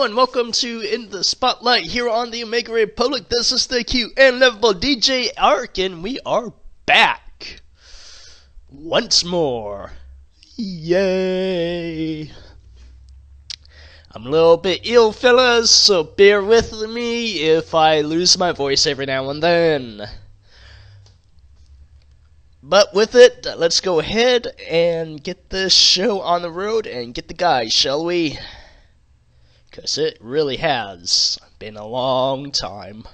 Hello and welcome to In the Spotlight here on the Omega Republic. This is the Q and Lovable DJ Ark, and we are back once more. Yay! I'm a little bit ill, fellas, so bear with me if I lose my voice every now and then. But with it, let's go ahead and get this show on the road and get the guys, shall we? Because it really has been a long time.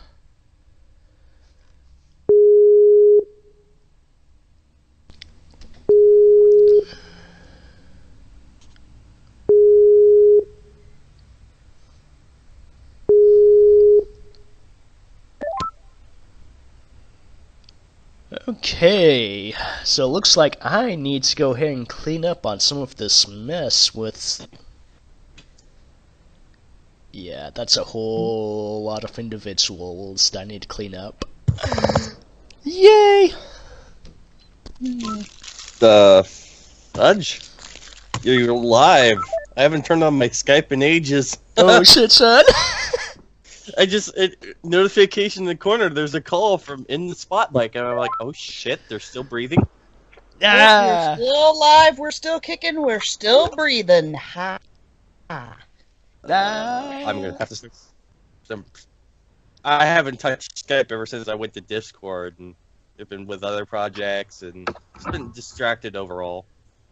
Okay, so it looks like I need to go ahead and clean up on some of this mess with... Yeah, that's a whole lot of individuals that I need to clean up. Yay! Fudge? You're live. I haven't turned on my Skype in ages. Oh shit, son! Notification in the corner, there's a call from In the Spotlight, and I'm like, oh shit, they're still breathing? Ah. We're still alive, we're still kicking, we're still breathing. Ha. I'm gonna have to... I haven't touched Skype ever since I went to Discord, and I've been with other projects, and just been distracted overall.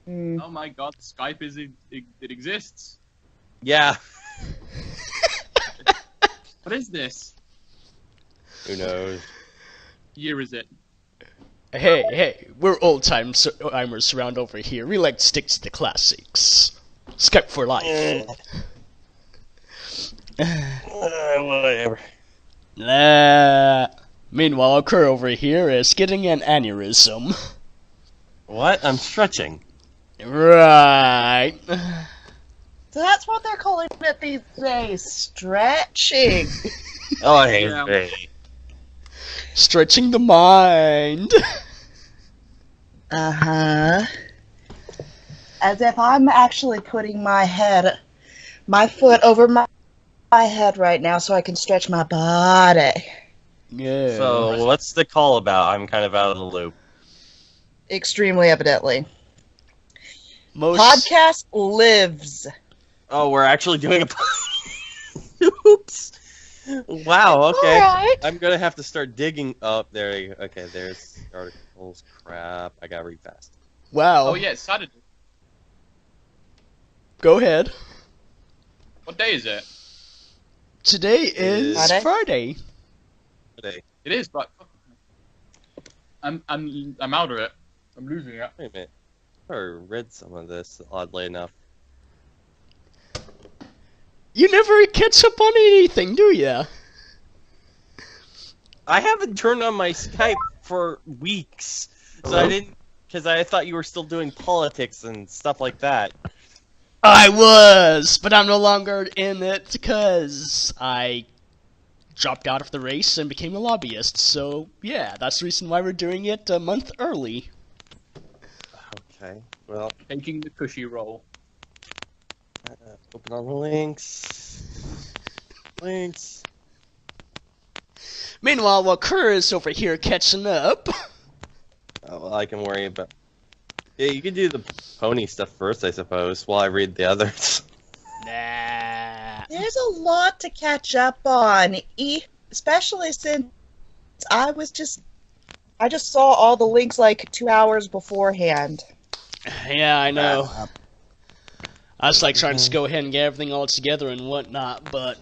Oh my god, Skype it exists. Yeah. What is this? Who knows? Year is it? Hey, we're old-timers around over here. We like to stick to the classics. Skype for life. Whatever. Meanwhile, Kerr over here is getting an aneurysm. What? I'm stretching. Right. So that's what they're calling it these days, stretching. Oh, I hate Yeah. it. Stretching the mind. Uh-huh. As if I'm actually putting my foot over my head right now so I can stretch my body. Yeah. So, what's the call about? I'm kind of out of the loop. Extremely evidently. Most... Podcast lives. Oh, we're actually doing a... Oops. Wow, okay. Alright. I'm gonna have to start digging up. There you go. Okay, there's articles. Crap. I gotta read fast. Wow. Oh yeah, it's Saturday. Go ahead. What day is it? Today is Friday. Today. It is, but I'm out of it. I'm losing it. Wait a minute. I read some of this, oddly enough. You never catch up on anything, do ya? I haven't turned on my Skype for weeks, so I didn't, because I thought you were still doing politics and stuff like that. I was, but I'm no longer in it because I dropped out of the race and became a lobbyist. So yeah, that's the reason why we're doing it a month early. Okay, well, Taking the cushy roll. open all the links. Links. Meanwhile, while Kerr is over here catching up. Oh, well, I can worry about... Yeah, you can do the pony stuff first, I suppose, while I read the others. Nah. There's a lot to catch up on, especially since I just saw all the links like 2 hours beforehand. Yeah, I know. I was like trying to go ahead and get everything all together and whatnot, but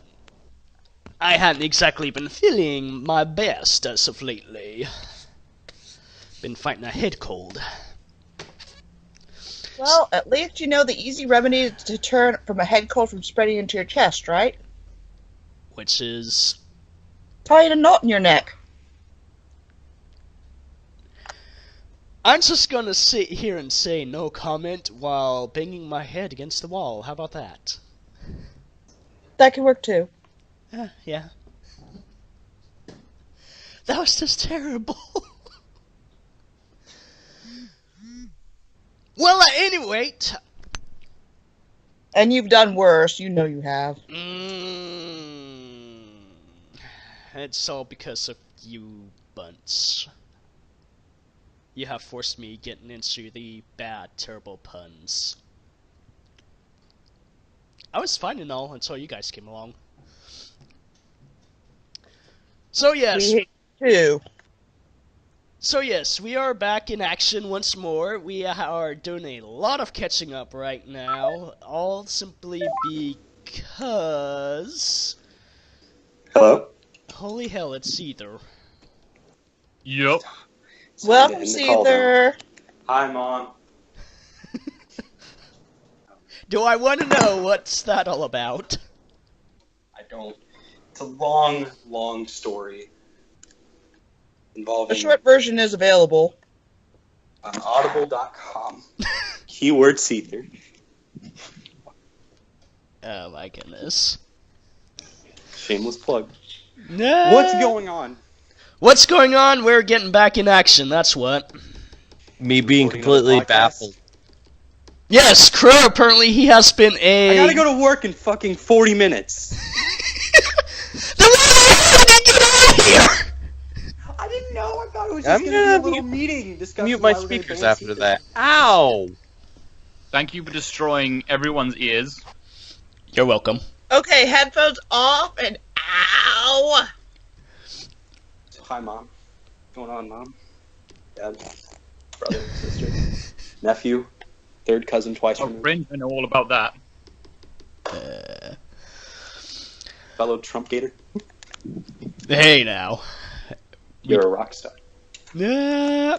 I hadn't exactly been feeling my best as of lately. Been fighting a head cold. Well, at least you know the easy remedy to turn from a head cold from spreading into your chest, right? Which is... Tying a knot in your neck. I'm just gonna sit here and say no comment while banging my head against the wall. How about that? That could work too. Yeah. That was just terrible. Well, at any rate, And you've done worse. You know you have. It's all because of you bunts. You have forced me getting into the bad, terrible puns. I was fine and all until you guys came along. So yes. We too. So yes, we are back in action once more. We are doing a lot of catching up right now, all simply because... Hello? Holy hell, it's Seether. Yup. Welcome, End the call now. Seether. Hi, Mom. Do I want to know what's that all about? I don't. It's a long, long story involving The short version is available. on audible.com. Keyword Seether. Oh my goodness. Shameless plug. No. What's going on? What's going on? We're getting back in action, that's what. Me being Recording another completely podcast? baffled. Yes, Crow, apparently he has been a... I gotta go to work in fucking 40 minutes. Then why did you get out of here? I didn't know. I thought it was I'm just gonna be gonna a little meeting discussing Mute my why we're gonna speakers ban after Seether. that. Ow! Thank you for destroying everyone's ears. You're welcome. Okay, headphones off and ow! So, hi, Mom. What's going on, Mom? Dad? Brother? Sister? Nephew? Third cousin twice Oh, removed? cringe, I know all about that. Fellow Trump gator? Hey now. You're a rock star. Yeah.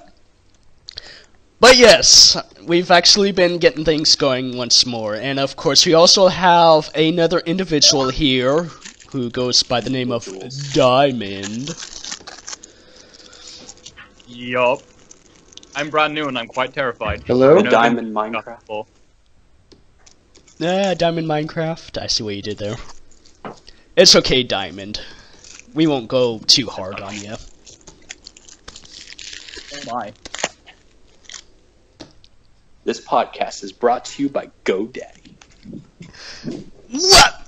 But yes, we've actually been getting things going once more, and of course we also have another individual here who goes by the name of Diamond. Yup. I'm brand new and I'm quite terrified. Hello? I know Diamond them- Minecraft. Diamond Minecraft. I see what you did there. It's okay, Diamond. We won't go too hard on you. Oh my. This podcast is brought to you by GoDaddy. What?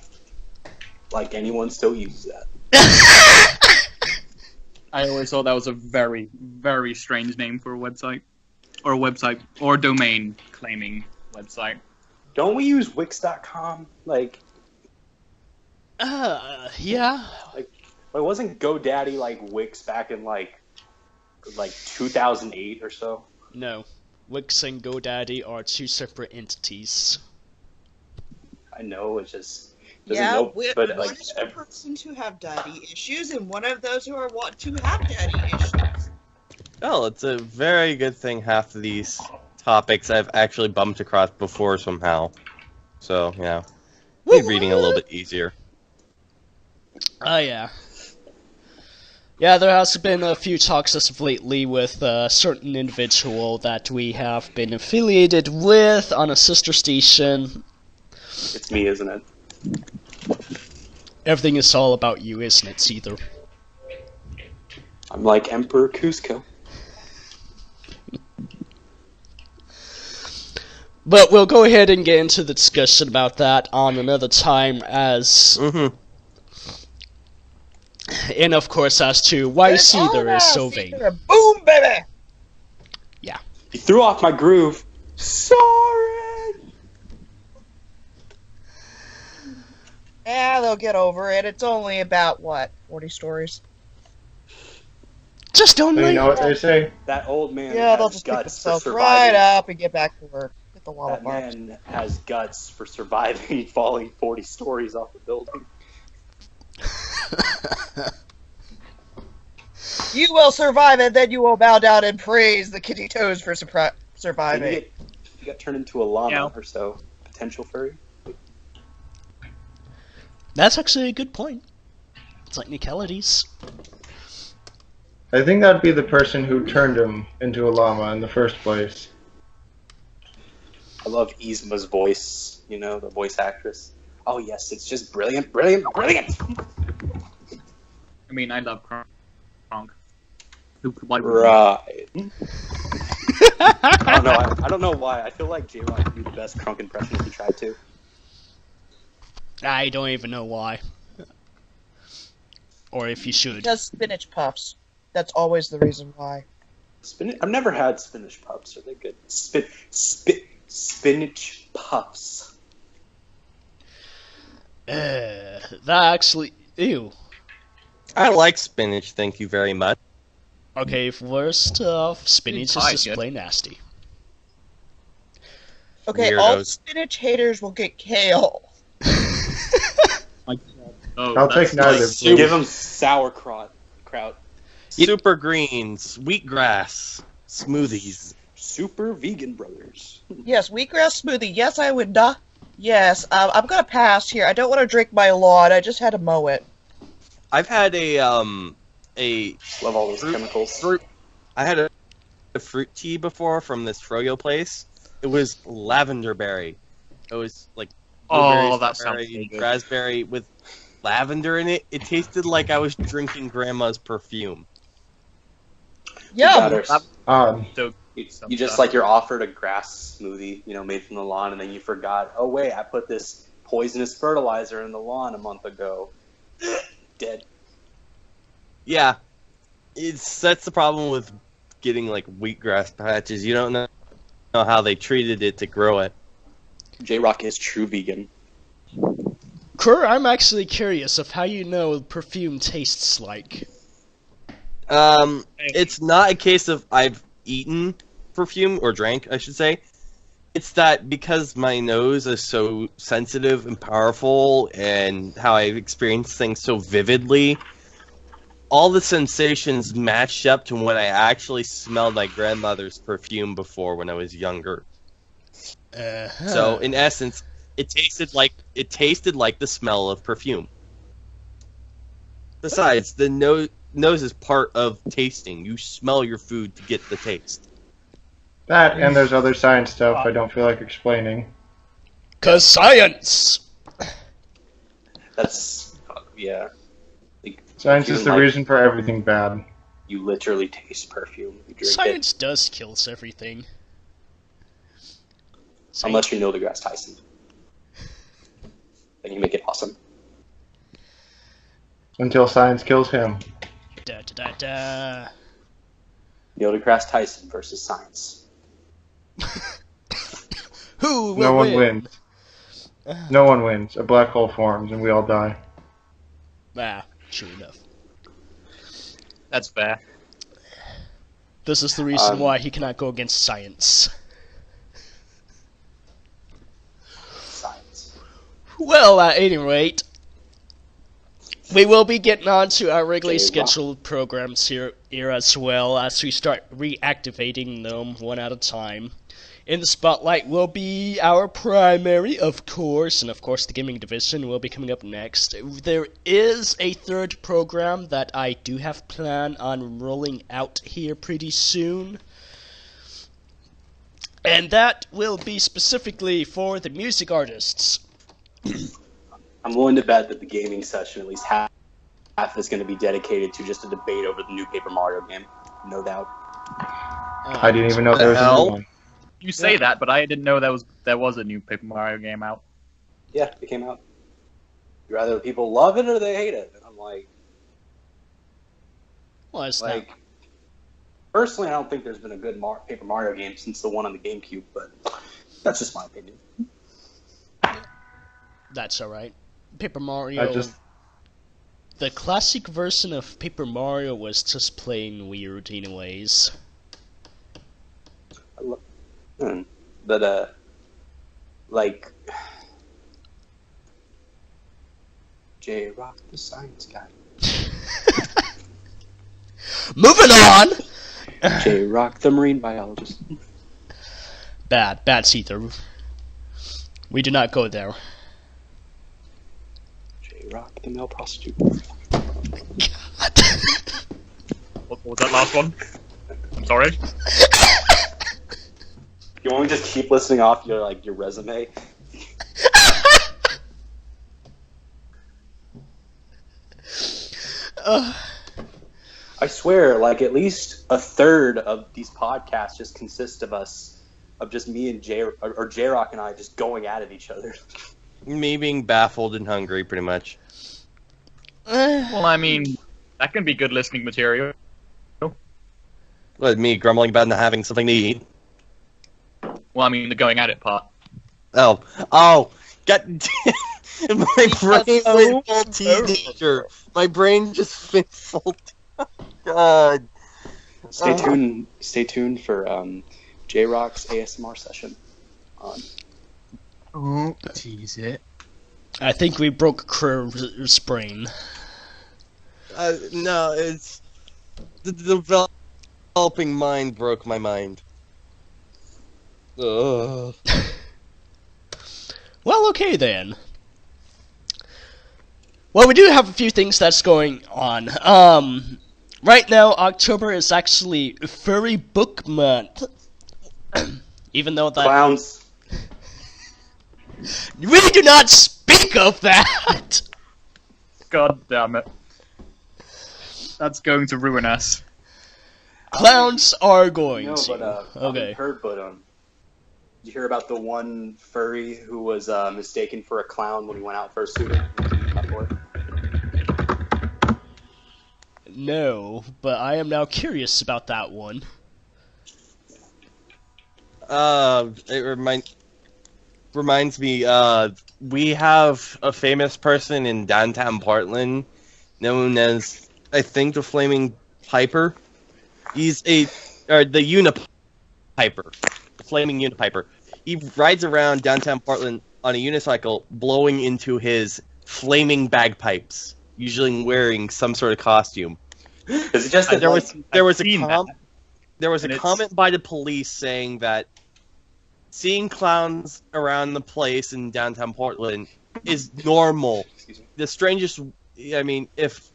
Like anyone still uses that. I always thought that was a very, very strange name for a website. Or a website. Or domain claiming website. Don't we use Wix.com? Like, Yeah. wasn't GoDaddy like Wix back in like 2008 or so? No. Wix and GoDaddy are two separate entities. I know, it's just doesn't Yeah, know, but one like is for persons who have daddy issues, and one of those who are want to have daddy issues. Well, it's a very good thing half of these topics I've actually bumped across before somehow. So, yeah. Made reading a little bit easier. Oh, yeah. Yeah, there has been a few talks as of lately with a certain individual that we have been affiliated with on a sister station. it's me, isn't it? Everything is all about you, isn't it, Seether? I'm like Emperor Cusco. But we'll go ahead and get into the discussion about that on another time as... And of course as to why It's all Seether about is so vain. Seether. Boom, baby! You threw off my groove. Sorry. Yeah, they'll get over it. It's only about, what, 40 stories? Just don't So you like... know what they say? That old man Yeah, they'll has just pick guts for themselves right surviving. up and get back to work. Get the wall That apart. man has guts for surviving falling 40 stories off a building. You will survive it, then you will bow down and praise the kitty toes for And surviving. you got turned into a llama Yeah. or so. Potential furry. That's actually a good point. It's like Nickelodeons. I think that'd be the person who turned him into a llama in the first place. I love Yzma's voice, you know, the voice actress. Oh yes, it's just brilliant, brilliant, brilliant! I mean, I love Kronk. Why would Right. I don't know why. I feel like J-Rock would be the best Crunk impression if he tried to. I don't even know why. Or if you should. Because spinach puffs. That's always the reason why. Spinach. I've never had spinach puffs. Are they good? Spinach puffs. That actually... Ew. I like spinach, thank you very much. Okay, first off, spinach is Pie, just kid. plain nasty. Okay, all Weirdos. spinach haters will get kale. Oh, I'll that's take neither. like please. Give them sauerkraut. Super greens, wheatgrass, smoothies. Super vegan brothers. Yes, wheatgrass smoothie. Yes, I would not. Yes, I'm gonna pass here. I don't want to drink my lawn. I just had to mow it. I've had a Love all those Fruit- chemicals. I had a fruit tea before from this froyo place. It was lavender berry. It was like blueberry, Oh, that sounds strawberry, so good. raspberry with lavender in it. It tasted like I was drinking grandma's perfume. Yeah, So You just like you're offered a grass smoothie, made from the lawn, and then you forgot. Oh wait, I put this poisonous fertilizer in the lawn a month ago. Dead. Yeah, that's the problem with getting like wheatgrass patches. You don't know how they treated it to grow it. J-Rock is true vegan. Kerr, I'm actually curious of how you know perfume tastes like. It's not a case of I've eaten perfume, or drank, I should say. It's that because my nose is so sensitive and powerful, and how I experience things so vividly, all the sensations matched up to when I actually smelled my grandmother's perfume before when I was younger. So, in essence, it tasted like the smell of perfume. Besides, the nose is part of tasting. You smell your food to get the taste. That, and there's other science stuff I don't feel like explaining. 'Cause science! That's yeah. Science is the reason for everything bad. You literally taste perfume. You drink Science does kill everything. it, unless you're Neil deGrasse Tyson. Then you make it awesome. Until science kills him. Da da da da. Neil deGrasse Tyson versus science. Who will No one win? wins. No one wins. A black hole forms and we all die. Ah, true enough. that's fair. This is the reason why he cannot go against science. Science. Well, at any rate, we will be getting on to our regularly Okay, scheduled programs here as well as we start reactivating them one at a time. In the spotlight will be our primary, of course, and of course the gaming division will be coming up next. There is a third program that I do have planned on rolling out here pretty soon. And that will be specifically for the music artists. I'm willing to bet that the gaming session, at least half is going to be dedicated to just a debate over the new Paper Mario game. No doubt. I didn't even know there was a hell? new one. You say that, but I didn't know there was a new Paper Mario game out. Yeah, it came out. Either people love it or they hate it. And I'm like, Well, it's not. Personally, I don't think there's been a good Paper Mario game since the one on the GameCube, but that's just my opinion. That's alright. Paper Mario. The classic version of Paper Mario was just plain weird, anyways. But, like, J-Rock the Science Guy. Moving on! J-Rock the Marine Biologist. Bad see-through. We do not go there. J-Rock the Male Prostitute. What was that last one? I'm sorry. You want me to just keep listening off your resume? I swear, at least a third of these podcasts just consist of us, of just me and J-Rock and I just going at it each other. Me being baffled and hungry, pretty much. Well, I mean, that can be good listening material. What, me grumbling about not having something to eat? Well, I mean, the going at it part. Oh, God damn. My brain went full teenager. My brain just went full. God. Stay tuned for J-Rock's ASMR session. Tease it. I think we broke Crow's brain. No, it's the developing mind broke my mind. Ugh. Well, okay then. Well, we do have a few things that's going on. Right now, October is actually Furry Book Month. Even though that... Clowns. We do not speak of that! God damn it. That's going to ruin us. Clowns are going No, to. but Okay. I've heard, but did you hear about the one furry who was mistaken for a clown when he went out for a suit? No, but I am now curious about that one. It reminds me, we have a famous person in downtown Portland known as, I think, the Flaming Piper. He's the Unipiper. The Flaming Unipiper. He rides around downtown Portland on a unicycle, blowing into his flaming bagpipes, usually wearing some sort of costume. Is it just there was a And comment by the police saying that seeing clowns around the place in downtown Portland is normal. The strangest, I mean, if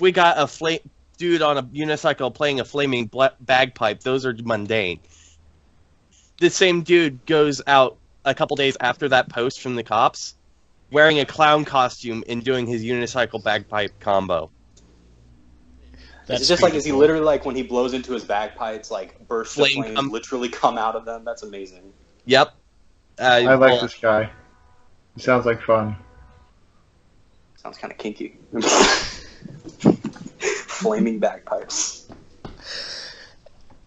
we got a dude on a unicycle playing a flaming bagpipe, those are mundane. The same dude goes out a couple days after that post from the cops, wearing a clown costume and doing his unicycle bagpipe combo. Is he literally like when he blows into his bagpipes, like bursts of flames literally come out of them? That's amazing. Yep. I like this guy. He sounds like fun. Sounds kind of kinky. Flaming bagpipes.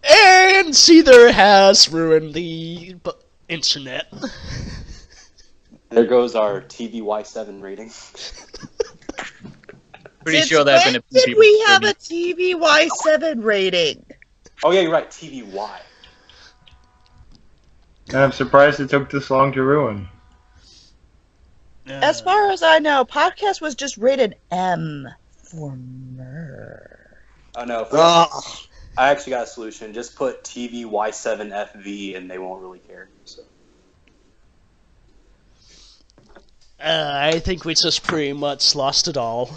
And Seether has ruined the internet. There goes our TVY7 rating. Pretty sure there have been a few Did people. we have a TVY7 rating? Oh yeah, you're right. TVY. And I'm surprised it took this long to ruin. As far as I know, podcast was just rated M for murder. Oh no. I actually got a solution. Just put TVY7FV and they won't really care. So. I think we just pretty much lost it all.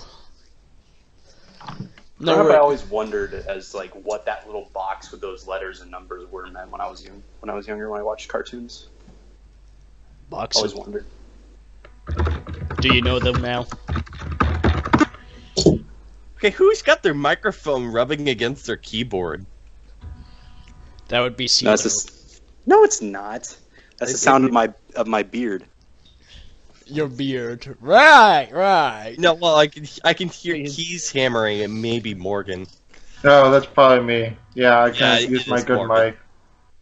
I always wondered as like what that little box with those letters and numbers were meant when I was young. When I was younger, when I watched cartoons. Box. Always wondered. Do you know them now? Okay, who's got their microphone rubbing against their keyboard? That would be No, Seether. no, it's not. That's the sound of my beard. Your beard. Right. No, well, I can hear keys hammering and maybe Morgan. No, that's probably me. Yeah, I can't it use my is good Morgan. mic.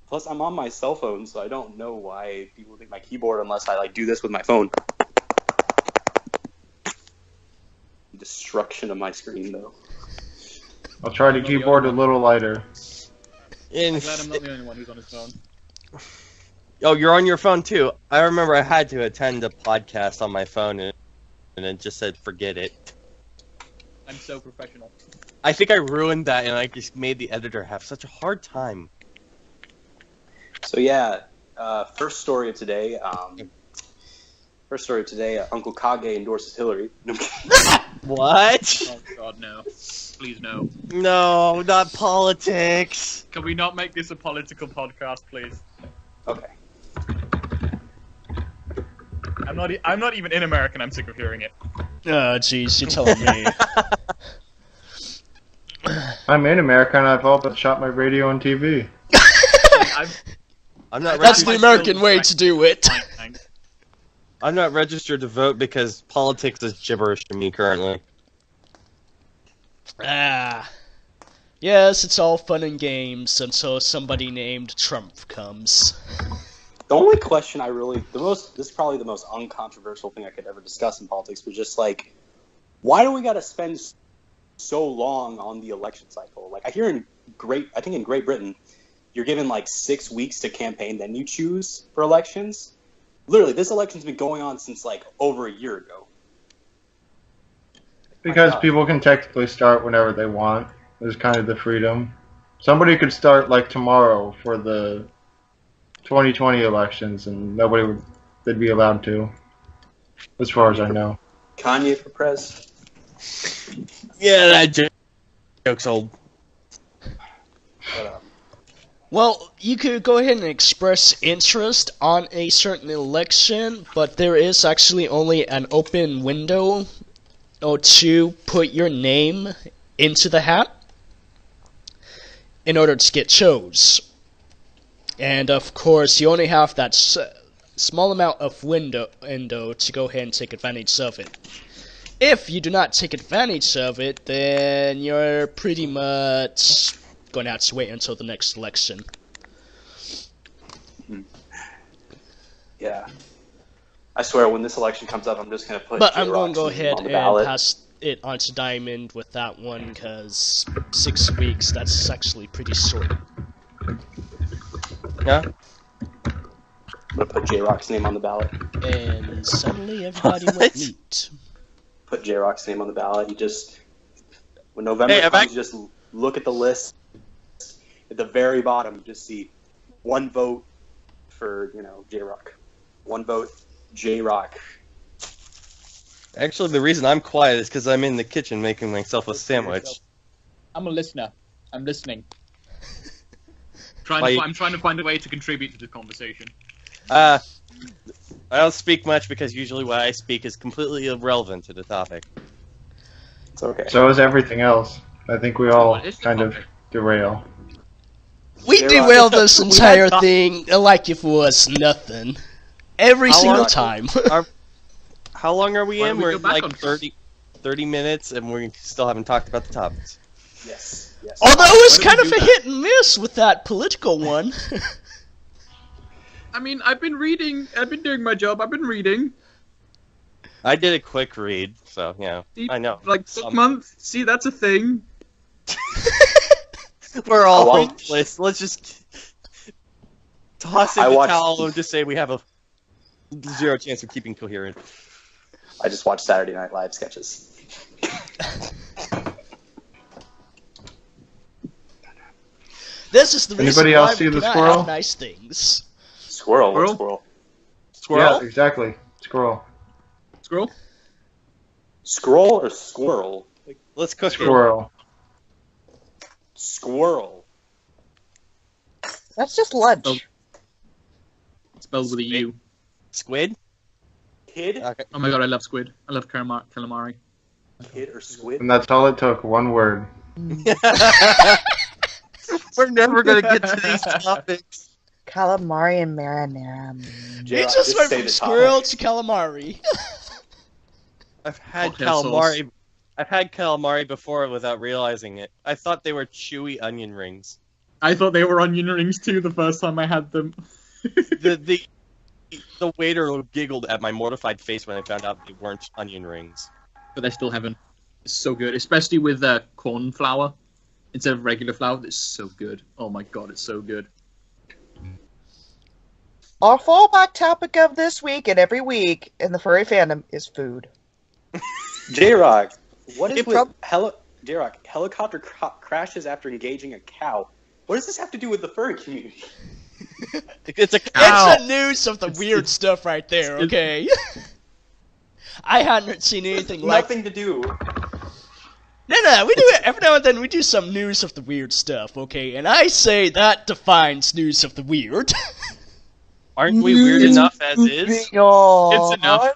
Plus, I'm on my cell phone, so I don't know why people think my keyboard unless I like do this with my phone. Destruction of my screen, though. I'll try the keyboard a little lighter. I'm glad I'm not the only one who's on his phone. Oh, you're on your phone too. I remember I had to attend a podcast on my phone and it just said forget it. I'm so professional. I think I ruined that and I just made the editor have such a hard time. So yeah, first story of today. Uncle Kage endorses Hilary. What? Oh god, no. Please no. No, not politics. Can we not make this a political podcast, please? Okay. I'm not even in America and I'm sick of hearing it. Oh, jeez, you're telling me. I'm in America and I've all but shot my radio and TV. I'm not That's ready. the American way to do it. I'm not registered to vote because politics is gibberish to me currently. Ah. Yes, it's all fun and games until somebody named Trump comes. The only question this is probably the most uncontroversial thing I could ever discuss in politics, was just like, why do we got to spend so long on the election cycle? Like, I hear in Great Britain, you're given like 6 weeks to campaign, then you choose for elections. Literally, this election's been going on since like over a year ago. Because people can technically start whenever they want. There's kind of the freedom. Somebody could start like tomorrow for the 2020 elections, and they'd be allowed to, as far as I know. Kanye for prez? Yeah, that joke's old. Well, you could go ahead and express interest on a certain election, but there is actually only an open window to put your name into the hat in order to get chose. And of course, you only have that small amount of window to go ahead and take advantage of it. If you do not take advantage of it, then you're pretty much going to have to wait until the next election. Yeah. I swear, when this election comes up, I'm just going to put But I'm going to go J-Rock's name ahead on the and ballot. pass it on to Diamond with that one, because 6 weeks, that's actually pretty short. Yeah? I'm going to put J-Rock's name on the ballot. And suddenly everybody went neat. Put J-Rock's name on the ballot. When November comes, you just look at the list. At the very bottom, you just see one vote for, J-Rock. One vote, J-Rock. Actually, the reason I'm quiet is because I'm in the kitchen making myself a sandwich. I'm a listener. I'm listening. Like- I'm trying to find a way to contribute to the conversation. I don't speak much because usually what I speak is completely irrelevant to the topic. It's okay. So is everything else. I think we all What is the kind of topic? derail. We J-Rock. derailed this We had entire to- thing like if it was nothing. Every How single long- time. How long are we Why in? don't we We're go in back like on 30 minutes and we still haven't talked about the topics. Yes. Although it's Why kind don't of we a do hit and miss with that political one. I mean, I've been reading. I've been doing my job. I've been reading. I did a quick read, so yeah, See, I know. Like book month. See, that's a thing. We're all I watched- hopeless. Let's just toss in I the watched- towel and just say we have a 0 chance of keeping coherent. I just watched Saturday Night Live sketches. This is the reason Anybody why else see we the cannot squirrel? have nice things. Squirrel. What Squirrel? squirrel? Squirrel? Yeah, exactly. Squirrel. Scroll. Scroll or squirrel? Let's cook it. Squirrel. Squirrel. That's just lunch. Oh. Spelled with a U. Squid? Kid? Okay. Oh my god, I love squid. I love calamari. Kid or squid? And that's all it took. One word. We're never gonna get to these topics. Calamari and marinara. He J-Rock, just went say from the squirrel topic. to calamari. I've had Cocktail calamari. sauce. I've had calamari before without realizing it. I thought they were chewy onion rings. I thought they were onion rings too the first time I had them. The waiter giggled at my mortified face when I found out they weren't onion rings. But they're still heaven. It's so good, especially with corn flour instead of regular flour. It's so good. Oh my god, it's so good. Our fallback topic of this week and every week in the furry fandom is food. J-Rock. What is It with J-Rock? Helicopter crashes after engaging a cow. What does this have to do with the furry community? It's a cow. It's the news of the weird stuff right there, okay? I hadn't seen anything like... Nothing to do. No, we do it every now and then. We do some news of the weird stuff, okay? And I say that defines news of the weird. Aren't we weird enough as is? It's enough.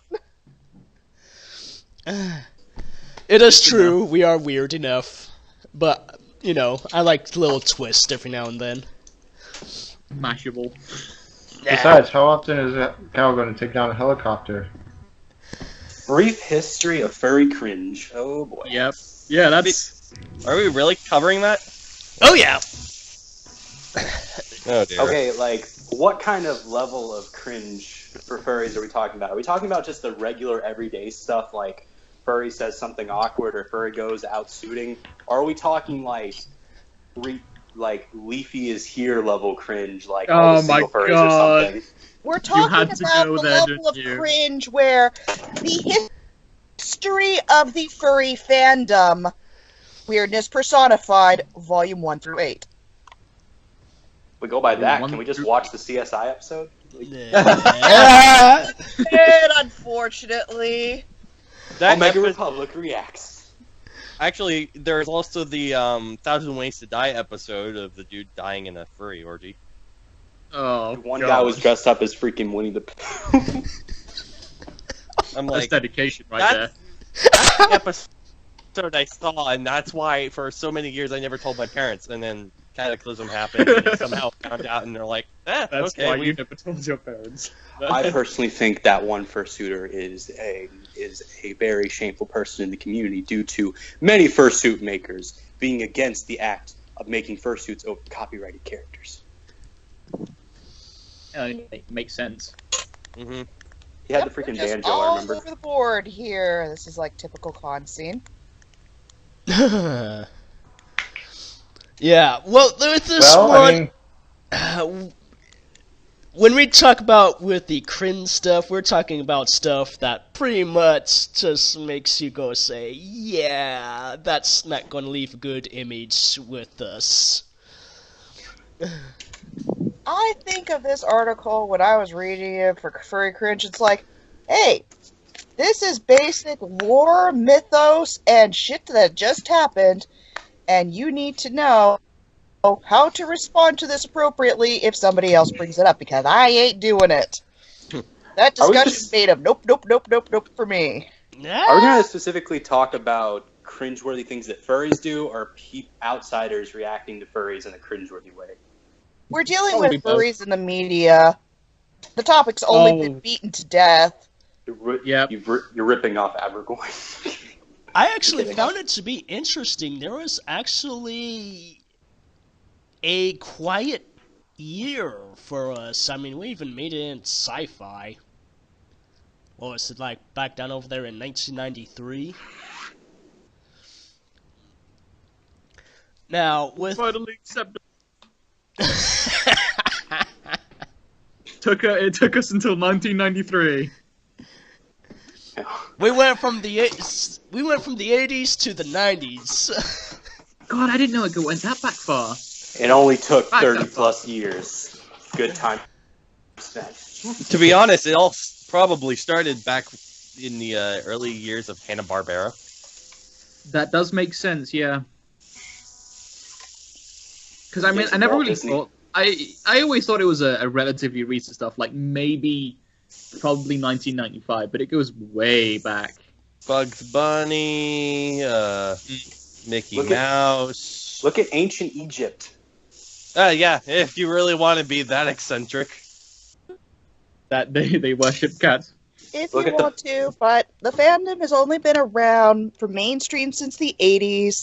It is true, we are weird enough. But, you know, I like little twists every now and then. Mashable. Besides, how often is a cow going to take down a helicopter? Brief history of furry cringe. Oh boy. Yep. Yeah, that's. Are we really covering that? Oh yeah. Oh dear. Okay, like, what kind of level of cringe for furries are we talking about? Are we talking about just the regular everyday stuff, like furry says something awkward or furry goes out shooting? Or are we talking like Leafy is here level cringe, like all the single furries or something? We're talking had to about go the there, level of didn't you? cringe where the history of the furry fandom, weirdness personified, volume 1 through 8. We go by that. Can we just watch the CSI episode? Yeah. And unfortunately, Omega Republic reacts. Actually, there's also the 1,000 Ways to Die episode of the dude dying in a furry orgy. Oh, One gosh. guy was dressed up as freaking Winnie the Pooh. I'm That's like, dedication right that's- there. that's the episode I saw, and that's why for so many years I never told my parents. And then Cataclysm happened, and they somehow found out, and they're like, That's okay, why we you never told your parents. I personally think that one fursuiter is a very shameful person in the community due to many fursuit makers being against the act of making fursuits over copyrighted characters. It makes sense. hmm He had yep, the we're freaking just banjo, I all remember. over the board here. This is like typical con scene. Yeah. Well, there's this Well, one. I mean, When we talk about with the cringe stuff, we're talking about stuff that pretty much just makes you go say, yeah, that's not going to leave a good image with us. I think of this article when I was reading it for Furry Cringe. It's like, hey, this is basic lore, mythos, and shit that just happened, and you need to know how to respond to this appropriately if somebody else brings it up, because I ain't doing it. That Are we discussion just- made of nope for me. Are we going to specifically talk about cringeworthy things that furries do, or outsiders reacting to furries in a cringeworthy way? We're dealing Probably with both. furries in the media. The topic's only Oh. been beaten to death. Yep. You're ripping off Abergoyle. I actually kidding. found it to be interesting. There was actually a quiet year for us. I mean, we even made it in sci-fi. What was it like back down over there in 1993? Now, with... Finally accepted. It took us until 1993. we went from the 80s to the 90s. God, I didn't know it went that back far. It only took Back 30 up. plus years. Good time spent. To be honest, it all probably started back in the early years of Hanna-Barbera. That does make sense, yeah. Because I mean, Yes, I never Walt really Disney. thought. I always thought it was a relatively recent stuff, like maybe, probably 1995, but it goes way back. Bugs Bunny, Mickey Look at- Mouse. Look at ancient Egypt. Yeah, if you really want to be that eccentric. That they worship cats. If Look you at the- want to, but the fandom has only been around for mainstream since the 80s,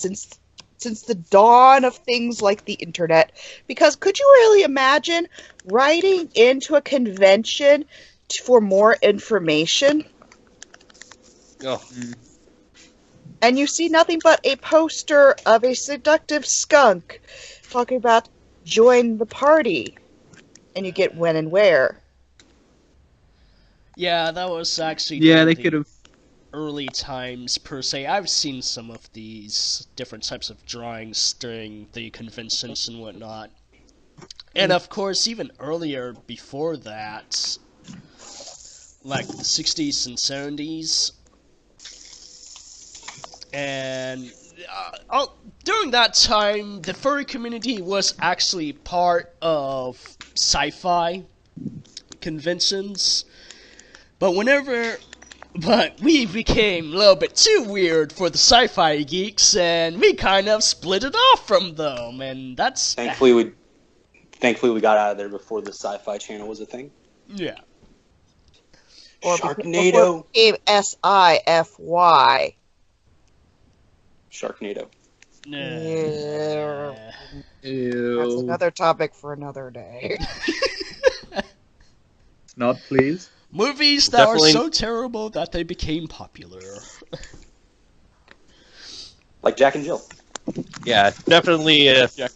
since the dawn of things like the internet. Because could you really imagine writing into a convention for more information, Oh, and you see nothing but a poster of a seductive skunk talking about join the party, and you get when and where? Yeah, that was actually Yeah, during they the could have. early times per se. I've seen some of these different types of drawings during the conventions and whatnot. And of course, even earlier before that, like the 60s and 70s. And during that time, the furry community was actually part of sci-fi conventions. But we became a little bit too weird for the sci-fi geeks, and we kind of split it off from them, and that's... Thankfully, Thankfully, we got out of there before the Sci-Fi Channel was a thing. Yeah. Sharknado. SIFY. Sharknado. Nah. That's another topic for another day. Not please. Movies that Definitely- are so terrible that they became popular. Like Jack and Jill. Yeah, definitely.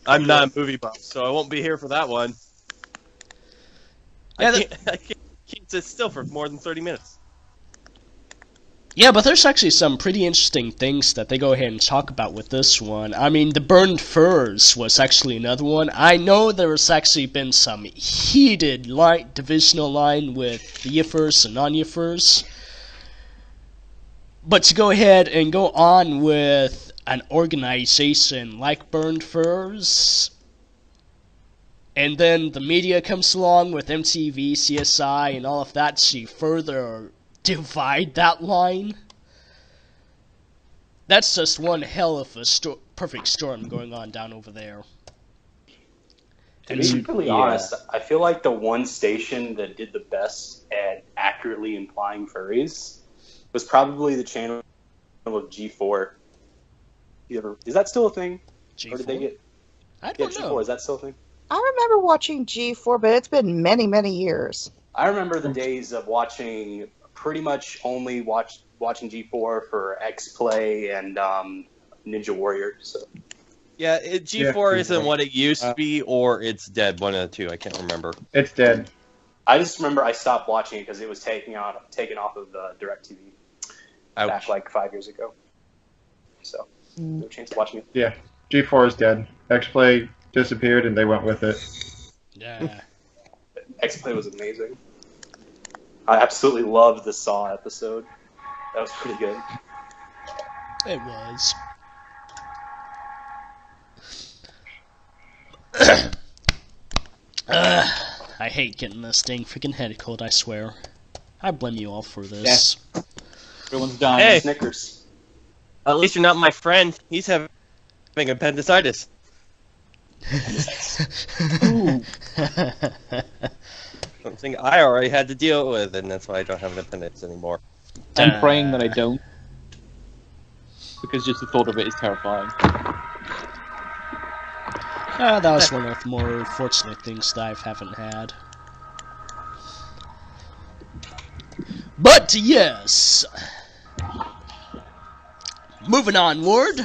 I'm not a movie buff, so I won't be here for that one. Yeah, I can't sit still for more than 30 minutes. Yeah, but there's actually some pretty interesting things that they go ahead and talk about with this one. I mean, the burned furs was actually another one. I know there's actually been some heated divisional line with the yiffers and non-yiffers. But to go ahead and go on with an organization like Burned Furs, and then the media comes along with MTV, CSI, and all of that to further divide that line. That's just one hell of a perfect storm going on down over there. To be completely honest, I feel like the one station that did the best at accurately implying furries was probably the channel of G4. Is that still a thing? G4? Or did they get? I don't know. G4, is that still a thing? I remember watching G4, but it's been many, many years. I remember the days of watching pretty much only watching G4 for X-Play and Ninja Warrior. So Yeah, G4 isn't what it used to be, or it's dead. One of the two. I can't remember. It's dead. I just remember I stopped watching it because it was taken off of DirecTV back like 5 years ago. So no chance of watching it. Yeah, G4 is dead. X-Play disappeared and they went with it. Yeah. X-Play was amazing. I absolutely loved the Saw episode. That was pretty good. It was. I hate getting this dang freaking head cold, I swear. I blame you all for this. Everyone's dying. Hey. Snickers. At least you're not my friend. He's having appendicitis. Something I already had to deal with, and that's why I don't have an appendix anymore. I'm praying that I don't. Because just the thought of it is terrifying. That was one of the more fortunate things that I haven't had. But yes, moving onward.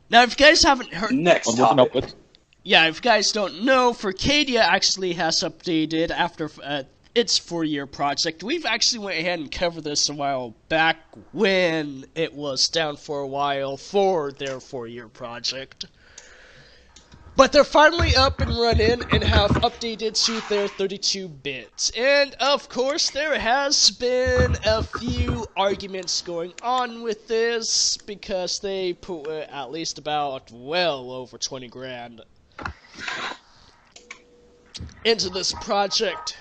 Now, if you guys haven't heard, Next topic. yeah, if you guys don't know, Furcadia actually has updated after its 4-year project. We've actually went ahead and covered this a while back when it was down for a while for their 4-year project. But they're finally up and running and have updated to their 32-bit. And of course, there has been a few arguments going on with this because they put at least about well over 20 grand into this project.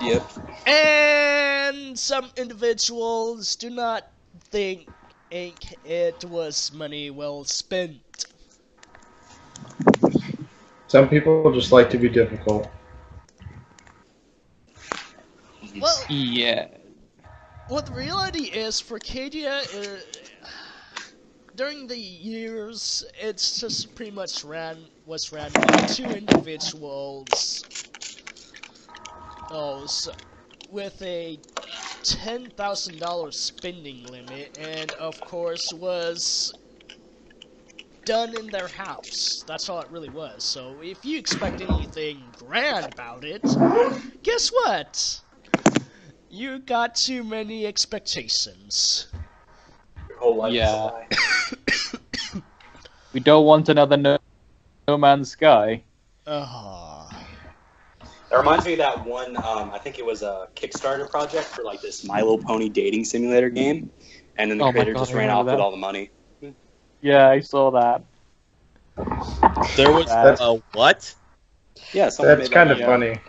Yep. And some individuals do not think it was money well spent. Some people just like to be difficult. Well, Yeah. what the reality is, Furcadia, during the years, it's just pretty much was ran by 2 individuals. With a $10,000 spending limit, and of course was done in their house. That's all it really was. So if you expect anything grand about it, guess what? You got too many expectations. Your whole life Yeah. is a lie. We don't want another No Man's Sky. That reminds me of that one, I think it was a Kickstarter project for like this My Little Pony dating simulator game, and then the Oh my creator God, just I ran remember off that. with all the money. Yeah, I saw that. There was a what? Yeah, someone That's made kind that of game. funny.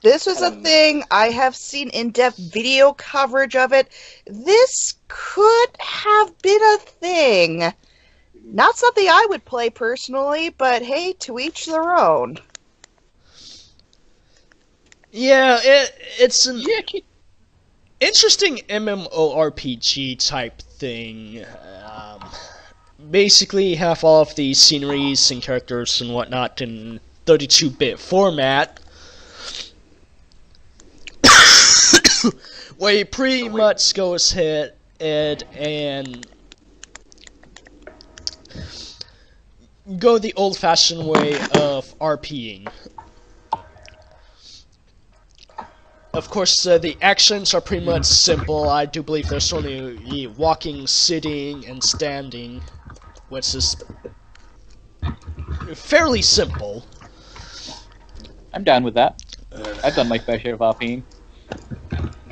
This is a thing. I have seen in-depth video coverage of it. This could have been a thing. Not something I would play personally, but hey, to each their own. Yeah, it's an interesting MMORPG type thing. Basically, you have all of these sceneries and characters and whatnot in 32-bit format, where you pretty much go ahead and go the old-fashioned way of RPing. Of course, the actions are pretty much simple. I do believe there's only walking, sitting, and standing, which is fairly simple. I'm down with that. I've done my fair share of RPing.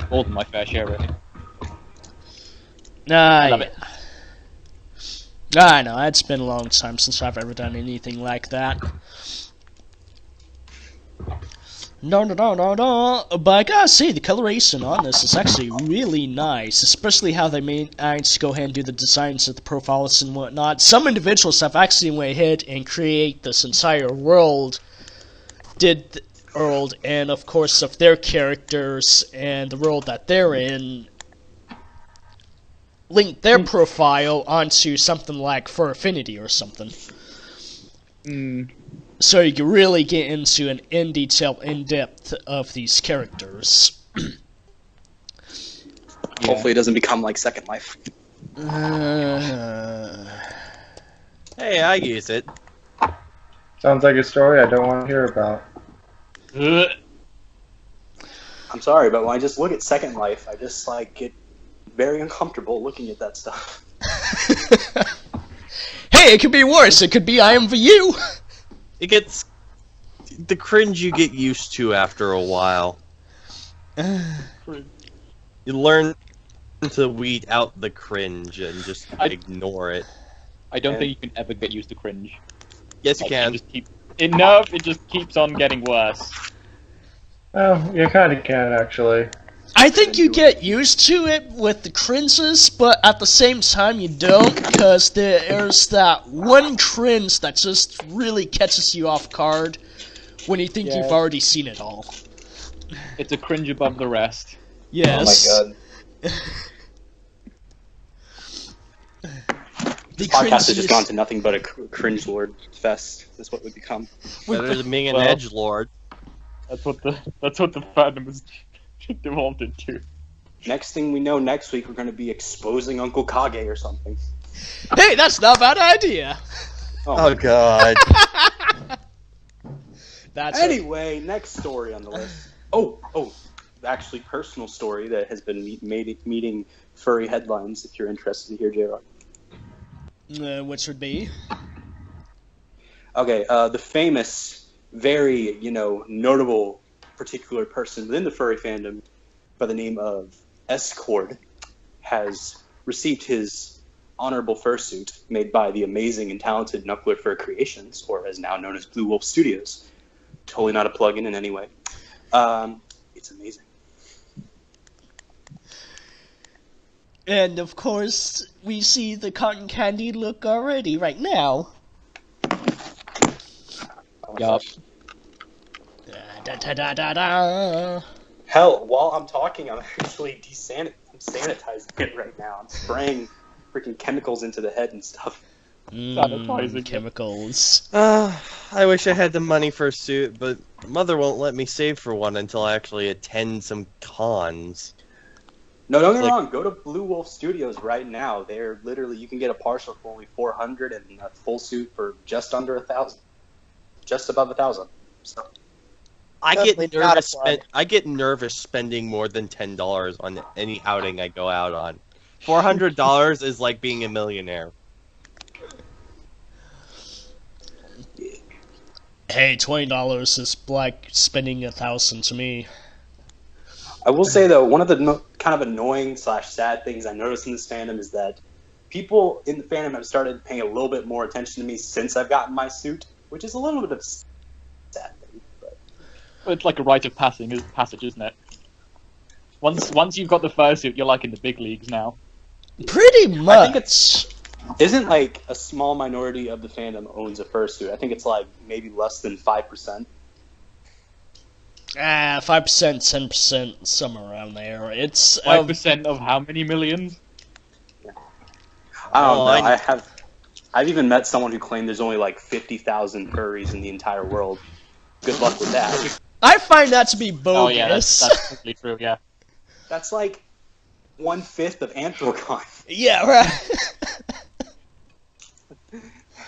More than my fair share, really. I love it. I know, it's been a long time since I've ever done anything like that. No, but I gotta say, the coloration on this is actually really nice, especially how they managed to go ahead and do the designs of the profiles and whatnot. Some individuals have actually went ahead and create this entire world, and of course of their characters and the world that they're in, link their profile onto something like Furcadia or something. So you can really get into an in-depth of these characters. Hopefully it doesn't become like Second Life. Hey, I use it. Sounds like a story I don't want to hear about. I'm sorry, but when I just look at Second Life, I just like get very uncomfortable looking at that stuff. Hey, it could be worse. It could be IMVU. It gets the cringe you get used to after a while. You learn to weed out the cringe and just ignore it. I don't think you can ever get used to cringe. Yes, you can. It just keeps on getting worse. Oh, you kind of can, actually. I think you get used to it with the cringes, but at the same time you don't, because there's that one cringe that just really catches you off guard when you think you've already seen it all. It's a cringe above the rest. Yes. Oh my god. This podcast has just gone to nothing but a cringe lord fest. That's what we've become. Better than being an edgelord. That's what the fandom is devolved into. Next thing we know, next week we're going to be exposing Uncle Kage or something. Hey, that's not a bad idea. Oh god. Anyway, next story on the list. Actually, personal story that has been meeting furry headlines. If you're interested to hear, JR. Which would be? Okay, the famous, very notable particular person within the furry fandom by the name of Escord has received his honorable fursuit made by the amazing and talented Knuckler Fur Creations, or as now known as Blue Wolf Studios. Totally not a plug-in in any way. It's amazing. And of course, we see the cotton candy look already right now. Yup. Hell, while I'm talking, I'm actually sanitizing it right now. I'm spraying freaking chemicals into the head and stuff. Chemicals. I wish I had the money for a suit, but Mother won't let me save for one until I actually attend some cons. No, don't get me wrong. Go to Blue Wolf Studios right now. They're literally, you can get a partial for only $400 and a full suit for just under $1,000, just above $1,000. So. I get nervous spending more than $10 on any outing I go out on. $400 is like being a millionaire. Hey, $20 is like spending $1,000 to me. I will say though, one of the kind of annoying / sad things I noticed in this fandom is that people in the fandom have started paying a little bit more attention to me since I've gotten my suit, which is a little bit of a sad thing. But it's like a rite of passage, isn't it? Once you've got the fursuit, you're like in the big leagues now. Pretty much. Isn't like a small minority of the fandom owns a fursuit? I think it's like maybe less than 5%. 5%, 10%, somewhere around there. It's 5% of how many millions? I don't know. I've even met someone who claimed there's only like 50,000 furries in the entire world. Good luck with that. I find that to be bogus. Oh yeah, that's completely true. Yeah. That's like 1/5 of Anthrocon. Yeah, right.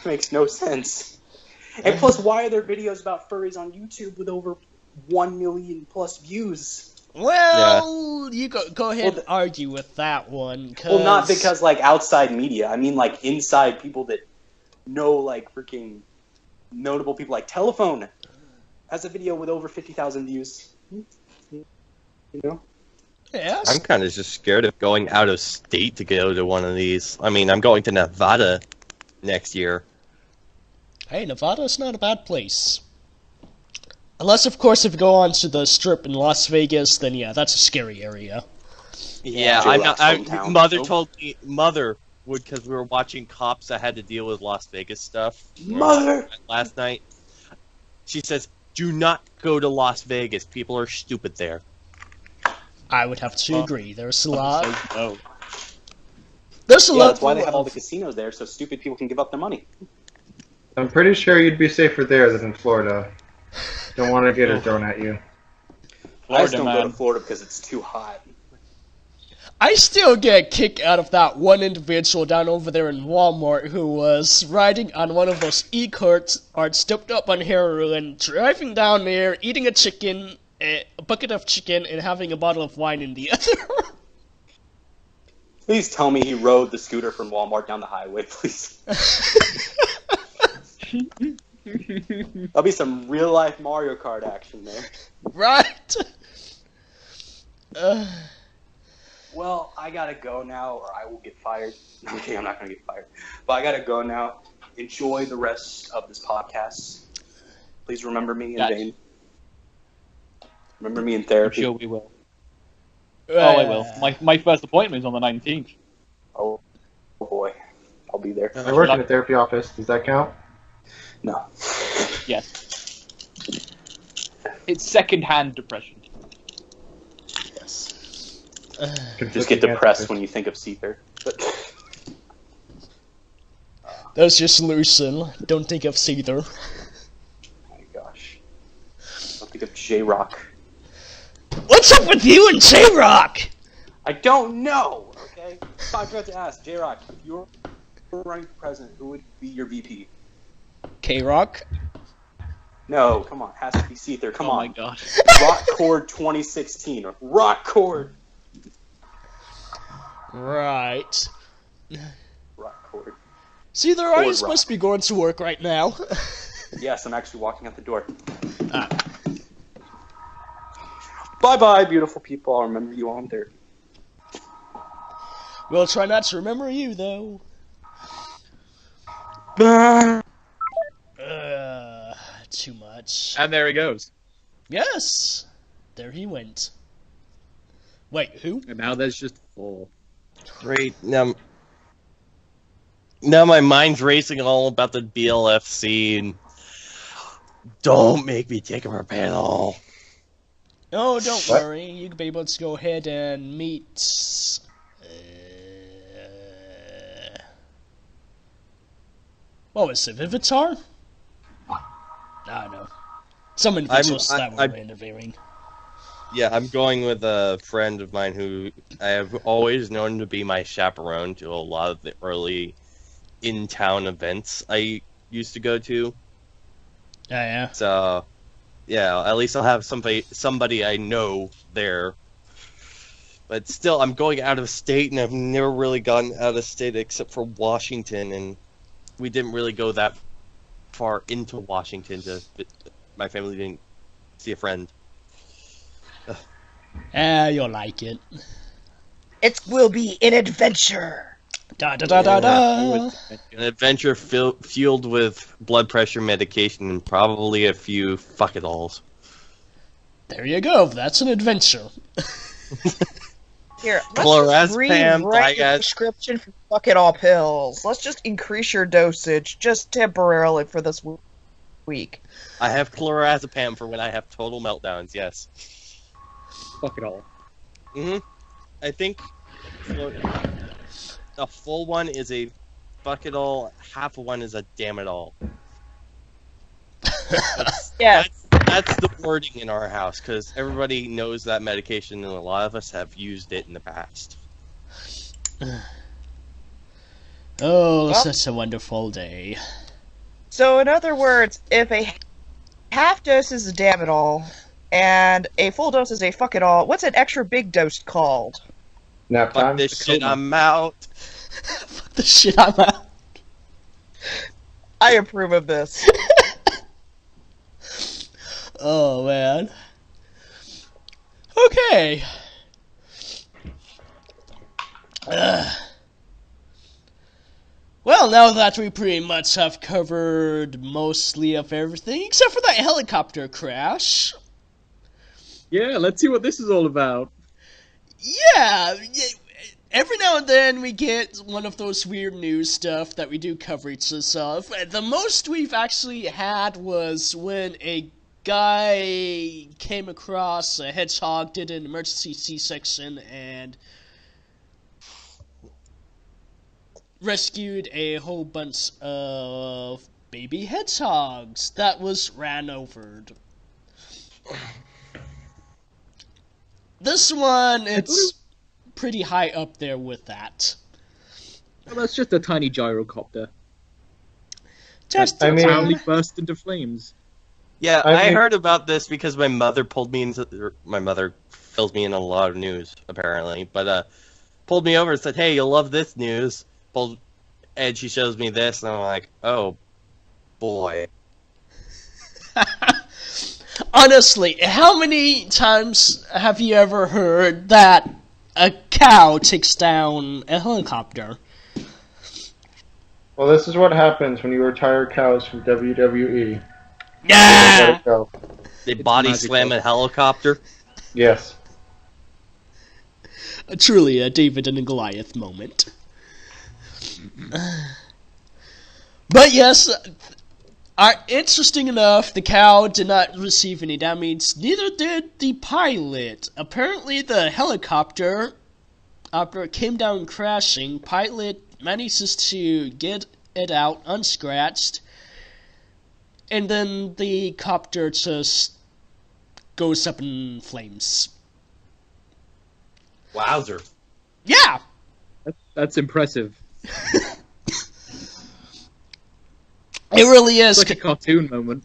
Makes no sense. And plus, why are there videos about furries on YouTube with over 1 million plus views? Well, you go ahead and argue with that one. Well, not because like outside media. I mean like inside people that know like freaking notable people. Like Telephone has a video with over 50,000 views. You know? Yes. I'm kind of just scared of going out of state to go to one of these. I mean, I'm going to Nevada next year. Hey, Nevada's not a bad place. Unless, of course, if you go on to the Strip in Las Vegas, then yeah, that's a scary area. Yeah, I'm not. Mother told me. Mother would, because we were watching Cops that had to deal with Las Vegas stuff. Mother! Last night. She says, do not go to Las Vegas. People are stupid there. I would have to agree. There's a lot. No. There's a lot. That's why they have all the casinos there, so stupid people can give up their money. I'm pretty sure you'd be safer there than in Florida. Don't want to get it thrown at you. I just don't go to Florida because it's too hot. I still get a kick out of that one individual down over there in Walmart who was riding on one of those e-carts, doped up on heroin, driving down there, eating a bucket of chicken, and having a bottle of wine in the other. Please tell me he rode the scooter from Walmart down the highway, please. There'll be some real-life Mario Kart action there. Right? Well, I gotta go now, or I will get fired. Okay, I'm not gonna get fired. But I gotta go now. Enjoy the rest of this podcast. Please remember me in vain. Remember me in therapy. I'm sure we will. Oh, I will. My first appointment is on the 19th. Oh boy. I'll be there. I work in a therapy office. Does that count? No. Yes. It's second-hand depression. Yes. Just get depressed when you think of Seether. That's your solution. Don't think of Seether. Oh my gosh. Don't think of J-Rock. What's up with you and J-Rock? I don't know, okay? I forgot to ask, J-Rock, if you're running for president, who would be your VP? K-Rock? No, come on, has to be Seether, come on. Oh my god. Rock Chord 2016, or Rock Chord. Right. Rock Chord. Seether, are you supposed to be going to work right now? Yes, I'm actually walking out the door. Ah. Bye-bye, beautiful people. I'll remember you on there. We'll try not to remember you, though. Too much. And there he goes. Yes! There he went. Wait, who? And now there's just 4. Great. Now my mind's racing all about the BLF scene. Don't make me take a panel. Oh, don't worry. You can be able to go ahead and meet... what was it, Vivitar? I don't know. Some individuals that were interviewing. Yeah, I'm going with a friend of mine who I have always known to be my chaperone to a lot of the early in-town events I used to go to. Yeah. So, yeah, at least I'll have somebody I know there. But still, I'm going out of state, and I've never really gone out of state except for Washington, and we didn't really go that far into Washington. My family didn't see a friend. You'll like it. It will be an adventure. Da da da da da. An adventure fueled with blood pressure medication and probably a few fuck-it-alls. There you go. That's an adventure. Here, let's just Clorazepam, rewrite the Diaz. prescription for fuck it all pills. Let's just increase your dosage, just temporarily for this week. I have clorazepam for when I have total meltdowns, yes. Fuck it all. I think a full one is a fuck it all, half of one is a damn it all. Yes. That's the wording in our house, because everybody knows that medication, and a lot of us have used it in the past. Oh, Well- such a wonderful day. So, in other words, if a half dose is a damn it all, and a full dose is a fuck it all, what's an extra big dose called? Nap Fuck time. this shit, I'm out. Fuck the shit I'm out. I approve of this. Oh, man. Okay. Well, now that we pretty much have covered mostly of everything, except for that helicopter crash. Yeah, let's see what this is all about. Yeah, every now and then we get one of those weird news stuff that we do coverages of. The most we've actually had was when a guy came across a hedgehog, did an emergency C-section, and rescued a whole bunch of baby hedgehogs that was ran over. This one, it's pretty high up there with that. Well, that's just a tiny gyrocopter. Just I mean- Proudly burst into flames. Yeah, I I think- heard about this because my mother pulled me into. My mother fills me in a lot of news, apparently, but pulled me over and said, "Hey, you'll love this news." And she shows me this, and I'm like, "Oh, boy." Honestly, how many times have you ever heard that a cow takes down a helicopter? Well, this is what happens when you retire cows from WWE. Yeah! Let it go. They It's body magical. slam a helicopter. Yes. Truly a David and a Goliath moment. But yes, interesting enough, the cow did not receive any damage, neither did the pilot. Apparently the helicopter, after it came down crashing, pilot manages to get it out unscratched, and then the copter just goes up in flames. Wowzer. Yeah! That's impressive. It really is. It's like a cartoon moment.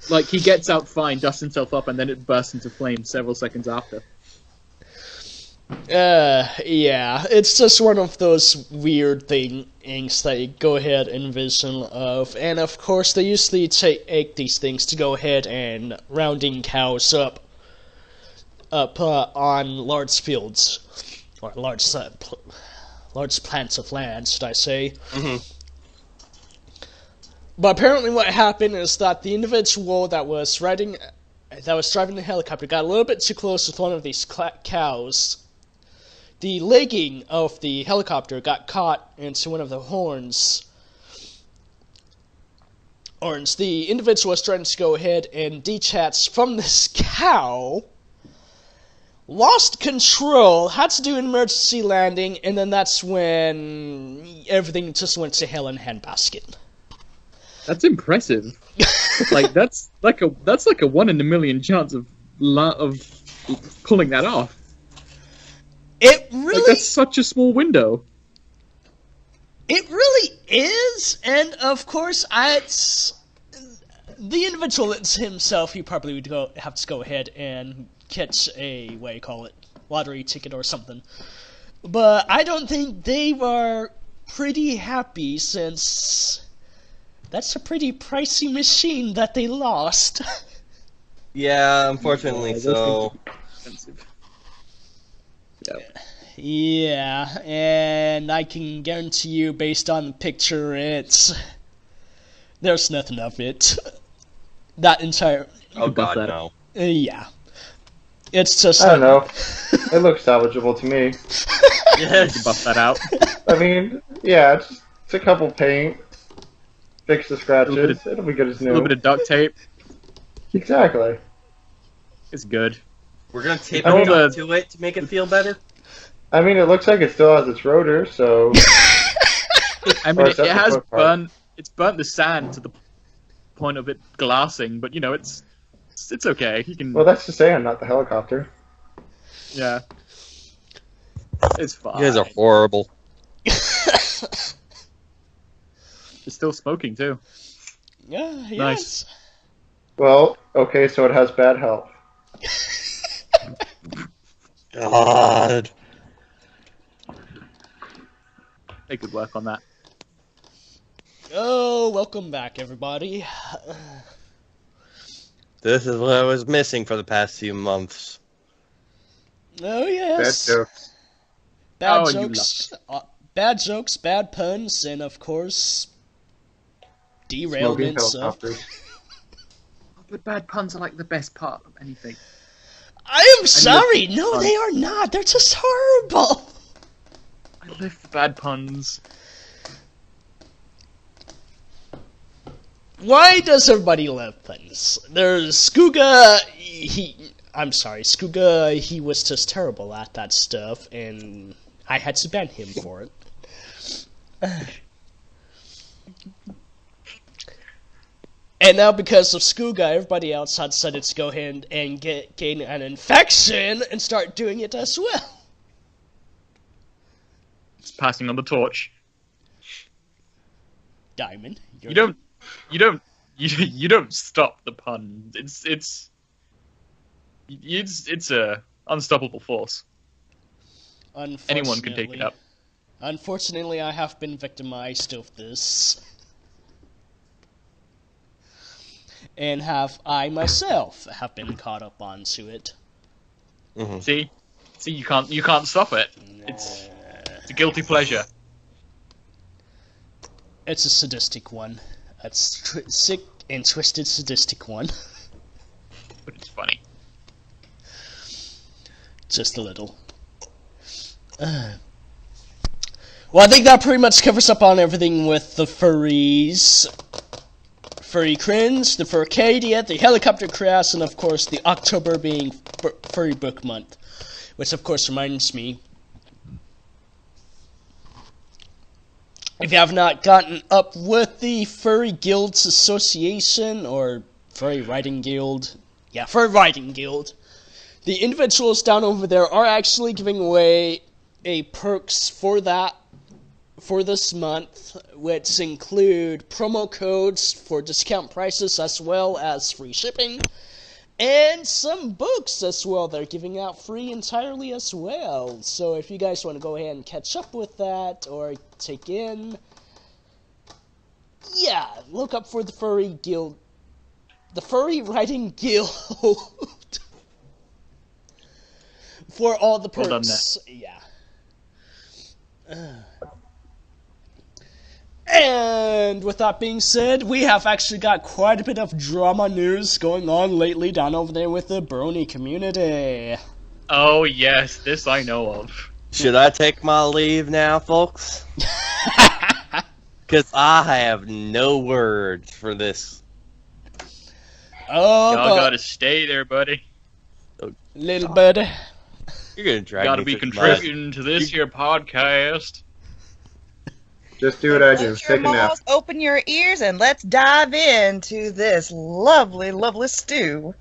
Like, he gets out fine, dusts himself up, and then it bursts into flames several seconds after. Yeah, it's just one of those weird things that you go ahead and envision of, and of course they usually take these things to go ahead and rounding cows up on large fields, or large plants of land, should I say. But apparently what happened is that the individual that was driving the helicopter got a little bit too close with one of these cows. The legging of the helicopter got caught into one of the horns. The individual was trying to go ahead and detach from this cow, lost control, had to do an emergency landing, and then that's when everything just went to hell in a handbasket. That's impressive. Like, that's like a 1 in a million chance of pulling that off. It really, Like, that's such a small window. it really is, and of course, it's the individual himself. He probably would have to go ahead and catch a lottery ticket or something. But I don't think they were pretty happy, since that's a pretty pricey machine that they lost. Yeah, unfortunately Those so. things are expensive. Yeah. Yeah, and I can guarantee you, based on the picture, there's nothing of it. That entire, Oh god, that. no. yeah. It's just... I don't know. It looks salvageable to me. You can buff that out. I mean, yeah, it's a couple paint, fix the scratches, it'll be good as A new. little bit of duct tape. Exactly. It's good. We're gonna tape I mean, it to it to make it feel better. I mean, it looks like it still has its rotor, so... I Or mean, is it that the has foot part? burnt the sand to the point of it glassing, but you know, it's okay. You can, Well, that's the sand, not the helicopter. yeah. It's fine. You guys are horrible. It's still smoking too. Yeah, Nice. yes. Well, okay, so it has bad health. God. They could work on that. Oh, welcome back, everybody. This is what I was missing for the past few months. Oh, Bad yes. jokes. Bad Oh, you jokes. Bad jokes, bad puns, and of course, Smoking derailments of... helicopters. But bad puns are like the best part of anything. I am sorry! No, puns. they are not! They're just horrible! I live for bad puns. Why does everybody love puns? There's Skooga, I'm sorry, Skooga, he was just terrible at that stuff, and I had to ban him for it. And now because of Skooga, everybody else had decided to go ahead and gain an infection and start doing it as well. It's passing on the torch. Diamond, You don't stop the pun. It's a unstoppable force. Anyone can take it up. Unfortunately, I have been victimized of this. And I myself have been caught up onto it. Mm-hmm. See, you can't stop it. It's a guilty pleasure. It's a sadistic one. A sick and twisted sadistic one. But it's funny. Just a little. Well, I think that pretty much covers up on everything with the furries. Furry Cringe, the Furcadia, the Helicopter Crash, and of course the October being Furry Book Month. Which of course reminds me, if you have not gotten up with the Furry Guilds Association, or Furry Writing Guild, yeah, Furry Writing Guild, the individuals down over there are actually giving away perks for that, for this month, which include promo codes for discount prices as well as free shipping, and some books as well they're giving out free entirely as well. So if you guys want to go ahead and catch up with that, or take in, yeah, look up for the Furry Guild, the Furry Writing Guild, for all the perks. Well done there. Yeah. And with that being said, we have actually got quite a bit of drama news going on lately down over there with the Brony community. Oh yes, this I know of. Should I take my leave now, folks? Because I have no words for this. Oh, Y'all gotta stay there, buddy. little buddy. You're gonna drag Gotta me be through mud. contributing to this here podcast. Just do what I do. Close your Take a nap. mouths, open your ears, and let's dive into this lovely, lovely stew.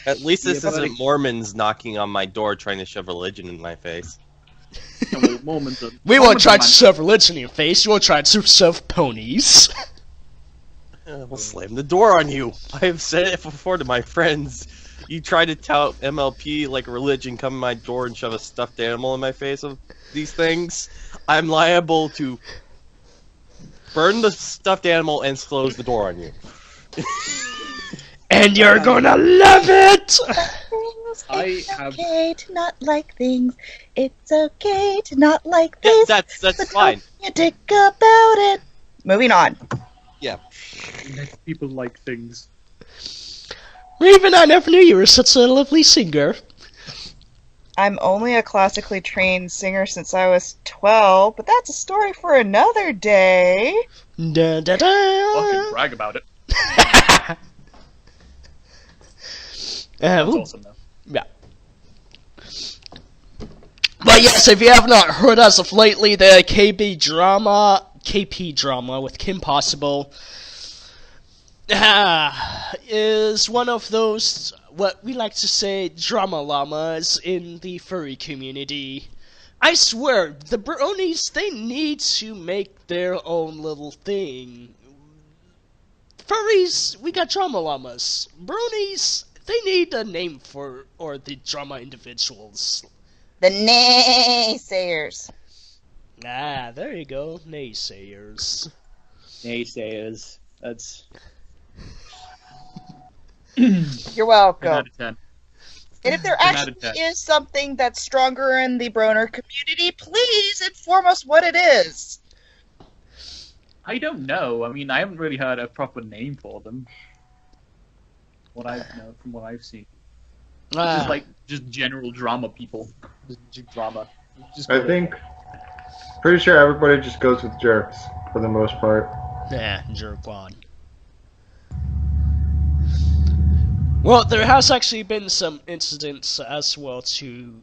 At least this Yeah, buddy. isn't Mormons knocking on my door trying to shove religion in my face. We won't try to shove religion in your face, we'll try to shove ponies. We'll slam the door on you. I have said it before to my friends. You try to tout MLP like a religion, come in my door and shove a stuffed animal in my face of these things, I'm liable to burn the stuffed animal and close the door on you. And you're gonna love it! It's okay to not like things. It's okay to not like this. That's But fine. don't you dick about it. Moving on. Yeah. People like things. Raven, I never knew you were such a lovely singer. I'm only a classically trained singer since I was 12, but that's a story for another day. Da, da, Fucking da. brag about it. That's Ooh, awesome, though. yeah. But yes, if you have not heard as of lately, the KP drama with Kim Possible is one of those, what we like to say, drama llamas in the furry community. I swear, the bronies, they need to make their own little thing. Furries, we got drama llamas. Bronies, they need a name for, or the drama individuals. The naysayers. Ah, there you go, naysayers. Naysayers. That's You're 10 welcome. out of 10. And if there 10 out of actually 10. is something that's stronger in the Broner community, please inform us what it is. I don't know. I mean, I haven't really heard a proper name for them. From what I've seen. Just like just general drama people. Just drama. I think, pretty sure everybody just goes with jerks for the most part. Jerkwad. Well, there has actually been some incidents as well to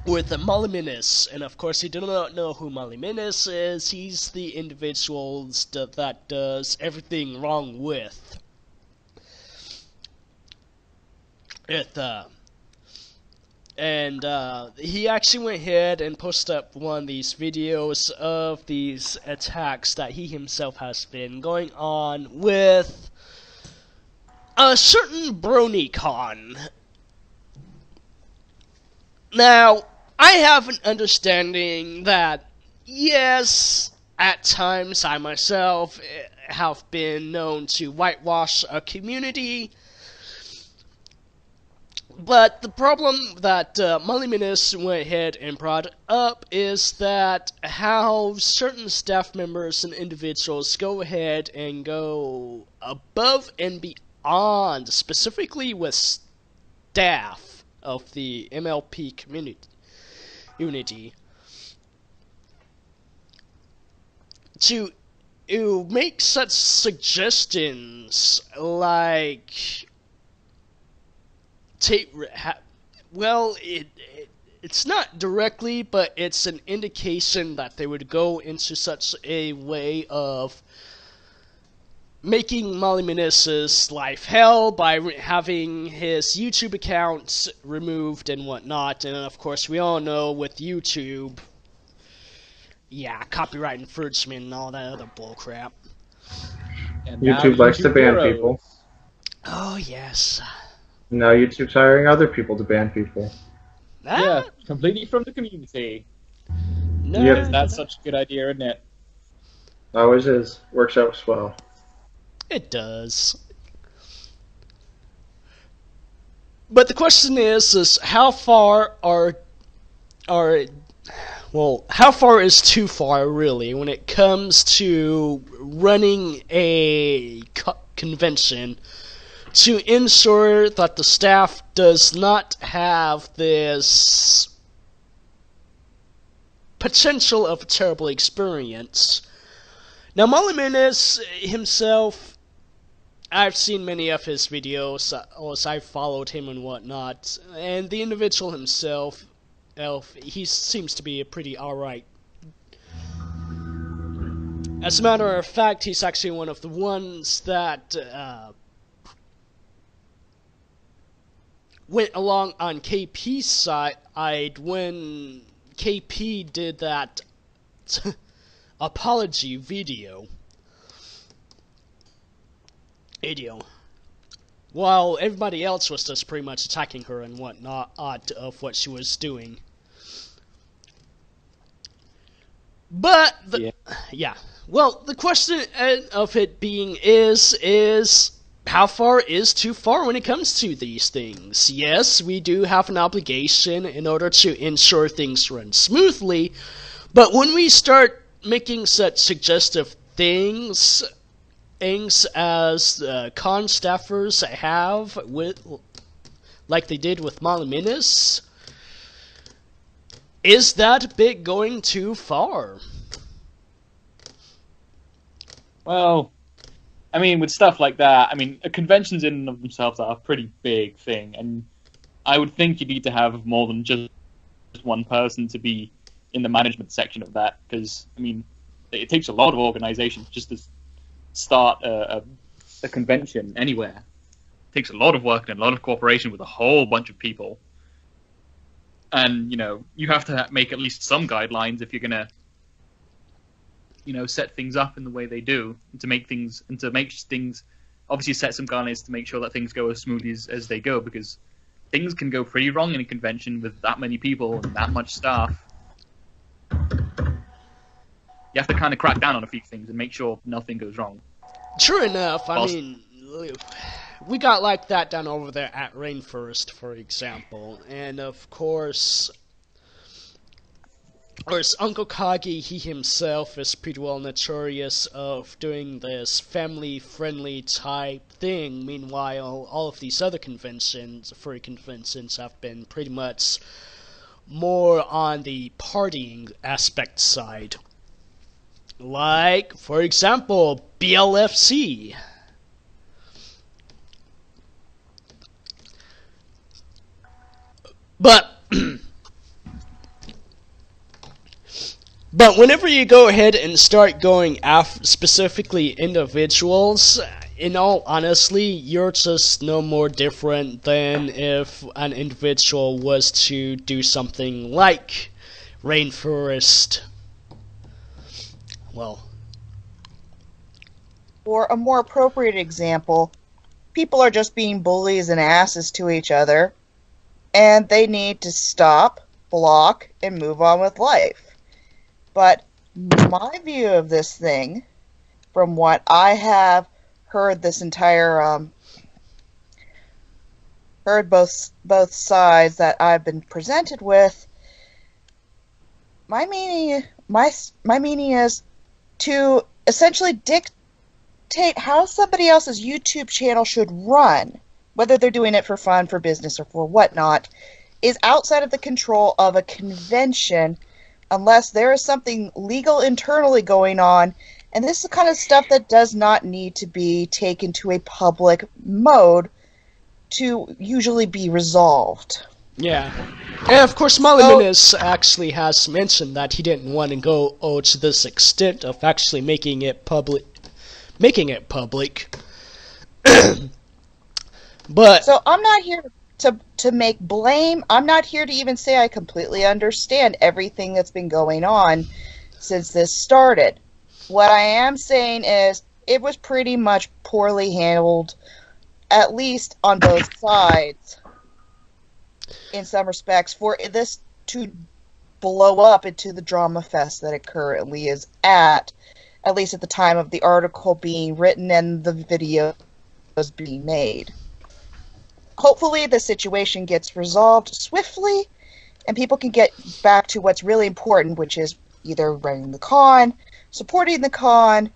with the Moliminous, and of course, if you do not know who Moliminous is, he's the individual that does everything wrong with it. And he actually went ahead and posted up one of these videos of these attacks that he himself has been going on with a certain BronyCon. Now, I have an understanding that, yes, at times I myself have been known to whitewash a community. But the problem that Moliminous went ahead and brought up is that how certain staff members and individuals go ahead and go above and beyond, specifically with staff of the MLP community, to make such suggestions like it's not directly, but it's an indication that they would go into such a way of making Moliminous' life hell by having his YouTube account removed and whatnot. And of course, we all know with YouTube, yeah, copyright infringement and all that other bullcrap. and now YouTube likes to ban heroes. people. Oh yes. Now YouTube's hiring other people to ban people. Yeah, completely from the community. No, Yep. That's such a good idea, isn't it? Always is. Works out well. it does. But the question is how far how far is too far, really, when it comes to running a convention to ensure that the staff does not have this potential of a terrible experience. Now, Moliminous himself, I've seen many of his videos, as I've followed him and whatnot, and the individual himself, he seems to be a pretty alright. As a matter of fact, he's actually one of the ones that went along on KP's side when KP did that apology video. While everybody else was just pretty much attacking her and whatnot of what she was doing. But well, the question of it being is how far is too far when it comes to these things? Yes, we do have an obligation in order to ensure things run smoothly, but when we start making such suggestive things as con staffers have like they did with Moliminous, is that bit going too far? Well, I mean, with stuff like that, I mean, conventions in and of themselves are a pretty big thing, and I would think you need to have more than just one person to be in the management section of that, because, I mean, it takes a lot of organization just to start a convention anywhere. It takes a lot of work and a lot of cooperation with a whole bunch of people. And, you know, you have to make at least some guidelines if you're going to, you know, set things up in the way they do, and to make things, obviously set some guidelines to make sure that things go as smoothly as they go, because things can go pretty wrong in a convention with that many people and that much staff. You have to kind of crack down on a few things and make sure nothing goes wrong. True enough. I mean, we got like that down over there at Rainforest, for example. And of course, Uncle Kagi, he himself is pretty well notorious of doing this family-friendly type thing. Meanwhile, all of these other conventions, furry conventions, have been pretty much more on the partying aspect side. Like, for example, BLFC. But whenever you go ahead and start going after specifically individuals, in all honesty, you're just no more different than if an individual was to do something like Rainforest. Well, or a more appropriate example, people are just being bullies and asses to each other, and they need to stop, block, and move on with life. But my view of this thing, from what I have heard this entire, heard both sides that I've been presented with, my meaning is to essentially dictate how somebody else's YouTube channel should run, whether they're doing it for fun, for business, or for whatnot, is outside of the control of a convention unless there is something legal internally going on. And this is the kind of stuff that does not need to be taken to a public mode to usually be resolved. yeah. And of course, Moliminous actually has mentioned that he didn't want to go to this extent of actually making it public. But so I'm not here to make blame. I'm not here to even say I completely understand everything that's been going on since this started. What I am saying is it was pretty much poorly handled, at least on both sides, in some respects, for this to blow up into the drama fest that it currently is at least at the time of the article being written and the video was being made. Hopefully the situation gets resolved swiftly and people can get back to what's really important, which is either running the con, supporting the con,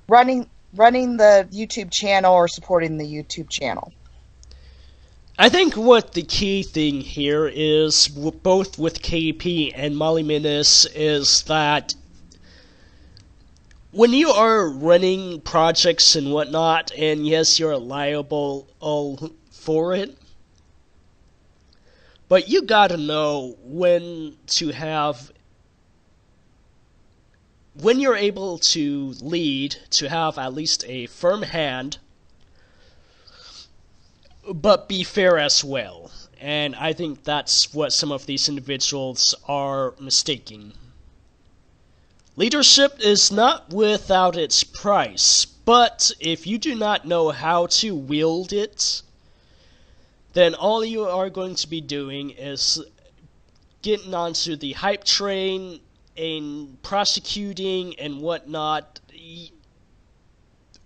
running the YouTube channel, or supporting the YouTube channel. I think what the key thing here is, both with KP and Moliminous, is that when you are running projects and whatnot, and yes, you're liable for it, but you gotta know when you're able to lead, to have at least a firm hand, but be fair as well. And I think that's what some of these individuals are mistaking. Leadership is not without its price, but if you do not know how to wield it, then all you are going to be doing is getting onto the hype train and prosecuting and whatnot.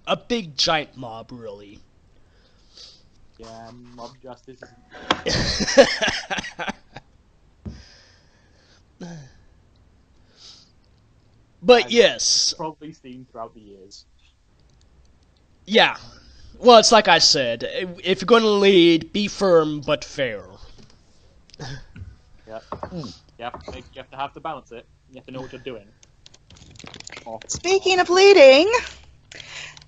A big giant mob, really. Yeah, mob justice. But yes, Probably seen throughout the years. yeah. Well, it's like I said. If you're going to lead, be firm but fair. Yep. You have to have to balance it. You have to know what you're doing. Speaking of leading,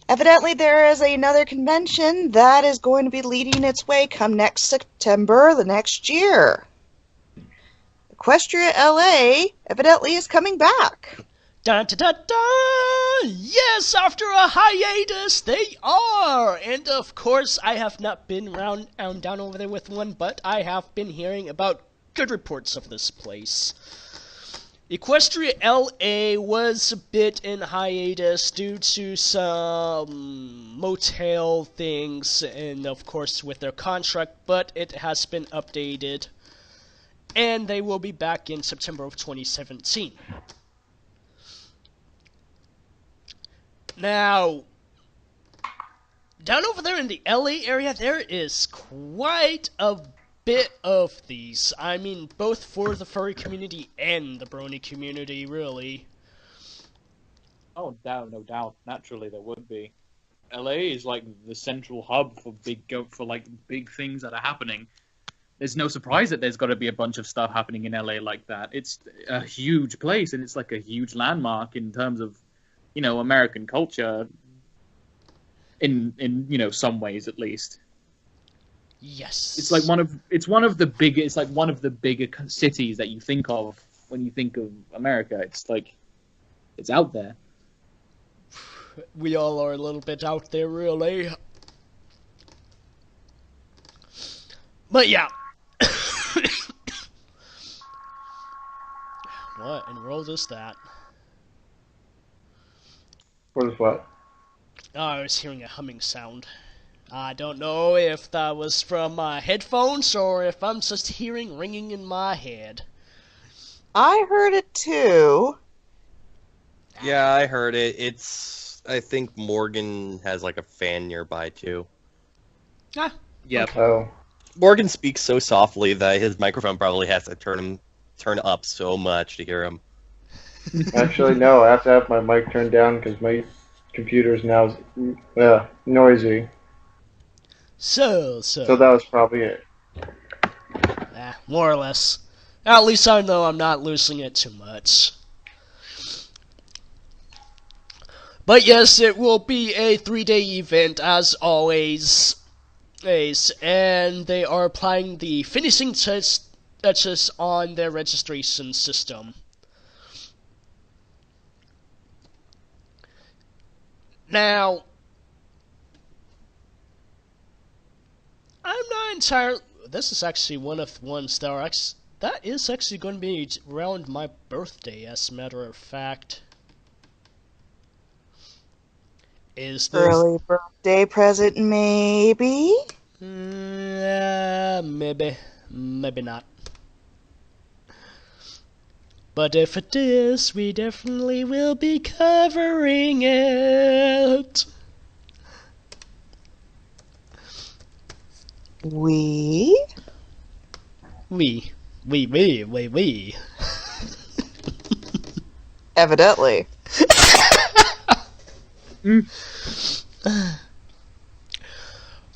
evidently there is another convention that is going to be leading its way come next September the next year. Equestria LA evidently is coming back. Dun, dun, dun, dun! Yes, after a hiatus, they are! And of course, I have not been down over there with one, but I have been hearing about good reports of this place. Equestria LA was a bit in hiatus due to some motel things, and of course with their contract, but it has been updated, and they will be back in September of 2017. Now, down over there in the LA area, there is quite a bit of these. I mean, both for the furry community and the brony community, really. Oh, no doubt. Naturally, there would be. LA is like the central hub for big things that are happening. There's no surprise that there's got to be a bunch of stuff happening in LA like that. It's a huge place, and it's like a huge landmark in terms of, American culture. In some ways, at least. Yes. It's one of the bigger cities that you think of when you think of America. It's like, it's out there. We all are a little bit out there, really. But yeah. What in the world is that? What is what? Oh, I was hearing a humming sound. I don't know if that was from my headphones or if I'm just hearing ringing in my head. I heard it too. Yeah, I heard it. I think Morgan has like a fan nearby too. Ah. Yep. Oh. Morgan speaks so softly that his microphone probably has to turn up so much to hear him. Actually, no. I have to have my mic turned down because my computer's now noisy. So that was probably it. More or less. At least I know I'm not losing it too much. But yes, it will be a 3-day event as always. And they are applying the finishing touches on their registration system. Now, I'm not entirely... This is actually one of the ones that is actually going to be around my birthday, as a matter of fact. Is this... Early birthday present, maybe? Maybe. Maybe not. But if it is, we definitely will be covering it. We? We. Evidently.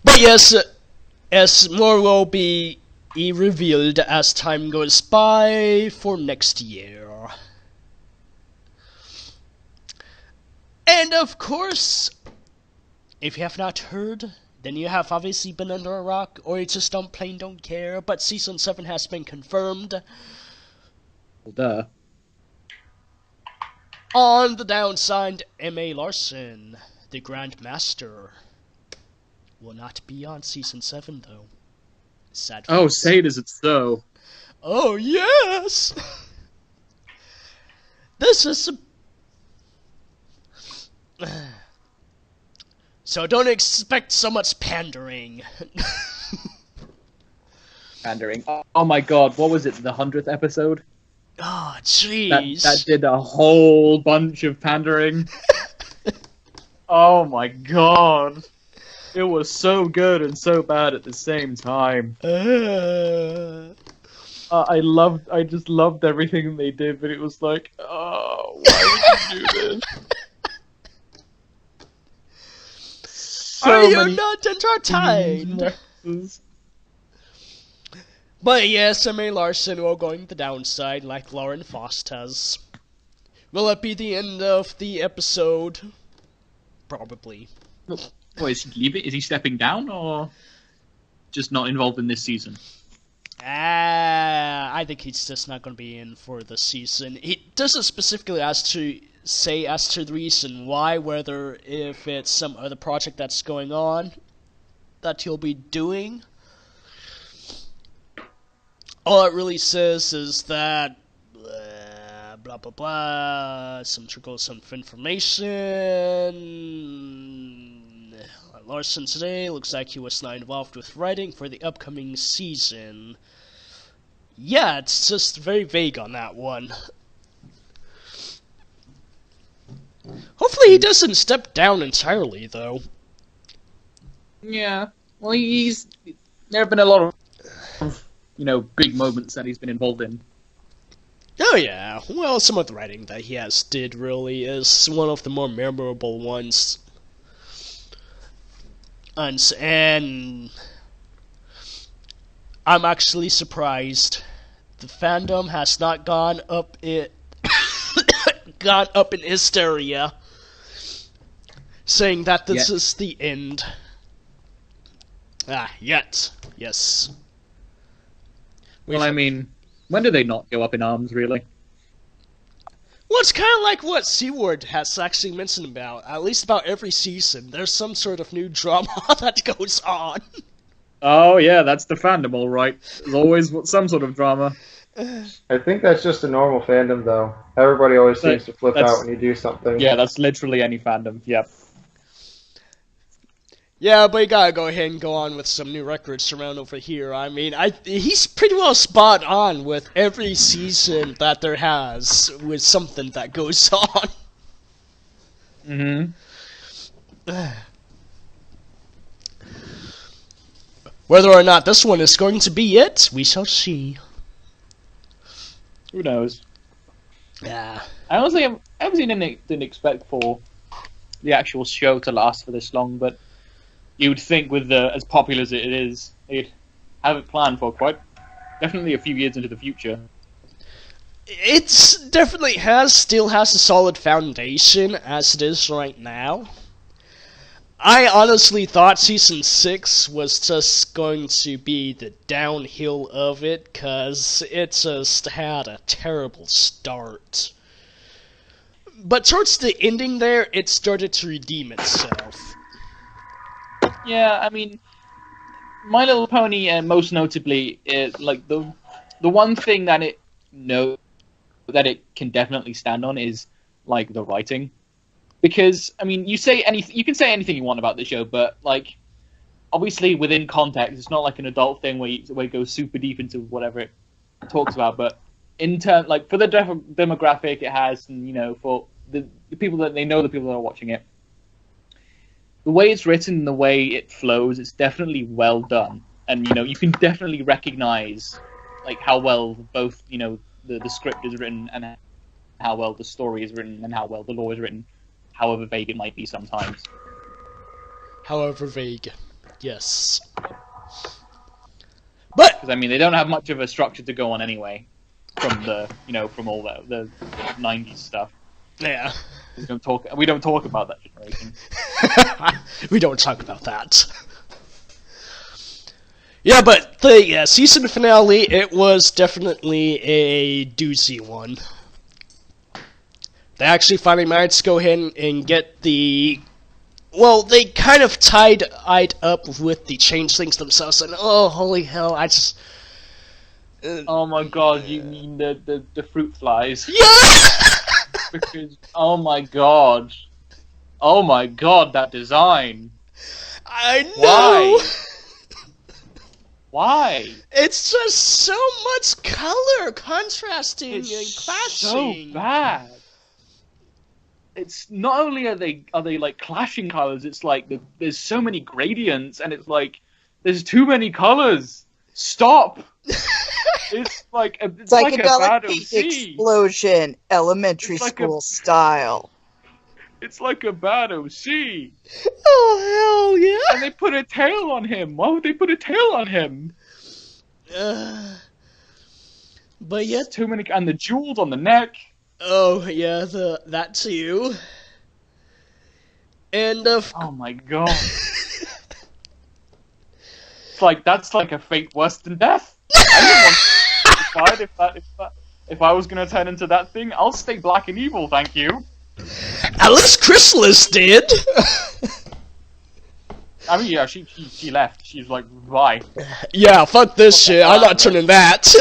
But yes, as more will be revealed as time goes by for next year. And of course, if you have not heard, then you have obviously been under a rock, or you just don't care, but Season 7 has been confirmed. Well, duh. On the downside, M.A. Larson, the Grand Master, will not be on Season 7, though. Sad Oh, face. say it as it's so. Oh, yes! This is So don't expect so much pandering. Pandering. Oh my god, what was it, the 100th episode? Oh, jeez. That did a whole bunch of pandering. Oh my god. It was so good and so bad at the same time. I just loved everything they did, but it was like, oh, why would you do this? Are you not entertained? But yes, May Larson will going the downside like Lauren Faust has. Will it be the end of the episode? Probably. What, is he leaving? Is he stepping down, or just not involved in this season? I think he's just not going to be in for the season. He doesn't specifically say as to the reason why, whether if it's some other project that's going on that he'll be doing. All it really says is that blah blah blah, some trickles of information. Larson today looks like he was not involved with writing for the upcoming season. Yeah, it's just very vague on that one. Hopefully he doesn't step down entirely, though. Yeah, well, there have been a lot of, big moments that he's been involved in. Oh yeah, well, some of the writing that he has did really is one of the more memorable ones. And I'm actually surprised the fandom has not gone up in hysteria, saying that this is the end. Yet. Yes. Well, I mean, when do they not go up in arms, really? Well, it's kind of like what Seaward has actually mentioned about. At least about every season, there's some sort of new drama that goes on. Oh, yeah, that's the fandom, all right. There's always some sort of drama. I think that's just a normal fandom, though. Everybody always seems to flip out when you do something. Yeah, that's literally any fandom, yep. Yeah, but you gotta go ahead and go on with some new records around over here. I mean, he's pretty well spot on with every season that there has, with something that goes on. Mm-hmm. Whether or not this one is going to be it, we shall see. Who knows? Yeah. I honestly didn't expect for the actual show to last for this long, but you would think with as popular as it is, they'd have it planned for definitely a few years into the future. It's definitely still has a solid foundation as it is right now. I honestly thought Season 6 was just going to be the downhill of it, because it just had a terrible start. But towards the ending there, it started to redeem itself. Yeah, I mean, My Little Pony, and most notably, like the one thing that it can definitely stand on is like the writing, because I mean, you can say anything you want about the show, but like obviously within context, it's not like an adult thing where it goes super deep into whatever it talks about, but in turn, like for the demographic it has, and for the people that the people that are watching it. The way it's written, the way it flows, it's definitely well done, and you can definitely recognize like how well both the script is written and how well the story is written and how well the lore is written, however vague it might be sometimes. However vague, yes. But because I mean they don't have much of a structure to go on anyway, from from all the 90s stuff. Yeah. We don't talk about that generation. We don't talk about that. Yeah, but the season finale, it was definitely a doozy one. They actually finally managed to go ahead and get the... Well, they kind of tied up with the changelings themselves, and oh, holy hell, I just... oh my god, you mean the fruit flies? Yeah! Because, oh my god, that design. I know! Why? It's just so much color contrasting and clashing. So bad. It's not only are they like clashing colors, it's like there's so many gradients, and it's like there's too many colors. Stop. It's like a bad OC. Explosion, elementary It's like school style. It's like a bad OC. Oh, hell yeah! And they put a tail on him. Why would they put a tail on him? But yet... Too many... And the jewels on the neck. Oh, yeah, that too. And oh my god. It's like, that's like a fate worse than death. I didn't want to decide if I was gonna turn into that thing. I'll stay black and evil, thank you. At least Chrysalis did. I mean, yeah, she left. She was like, bye. Yeah, fuck this shit. I'm not turning that.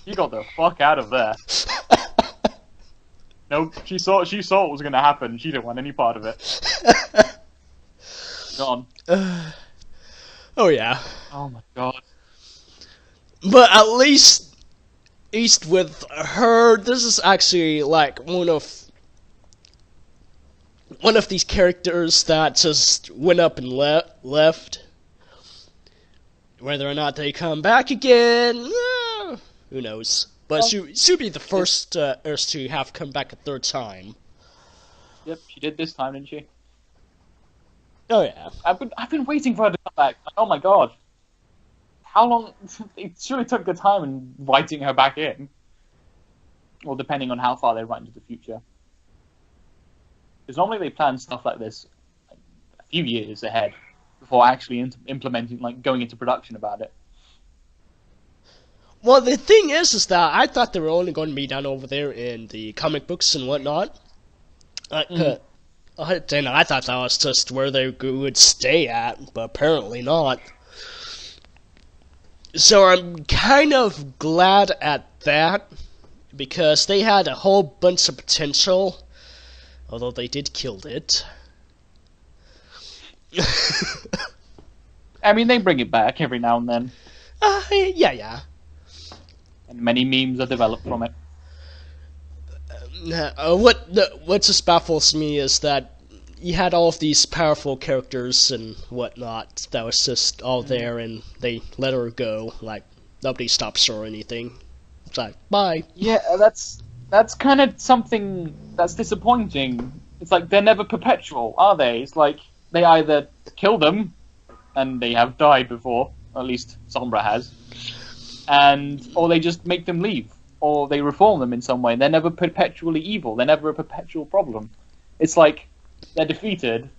You got the fuck out of there. Nope, she saw what was gonna happen. She didn't want any part of it. Gone. Oh yeah. Oh my god. But at least with her, this is actually like one of these characters that just went up and left. Whether or not they come back again, who knows? But she'll be the first Earth to have come back a third time. Yep, she did this time, didn't she? Oh yeah. I've been waiting for her to come back. Oh my god. How long? It surely took the time in writing her back in. Well, depending on how far they write into the future. Because normally they plan stuff like this a few years ahead before actually implementing, like going into production about it. Well, the thing is that I thought they were only going to be done over there in the comic books and whatnot. I thought that was just where they would stay at, but apparently not. So I'm kind of glad at that, because they had a whole bunch of potential, although they did kill it. I mean, they bring it back every now and then. Yeah. And many memes are developed from it. What just baffles me is that you had all of these powerful characters and whatnot that was just all there, and they let her go. Like, nobody stops her or anything. It's like, bye. Yeah, that's kind of something that's disappointing. It's like, they're never perpetual, are they? It's like, they either kill them, and they have died before, or at least Sombra has, or they just make them leave, or they reform them in some way. They're never perpetually evil. They're never a perpetual problem. It's like, they're defeated,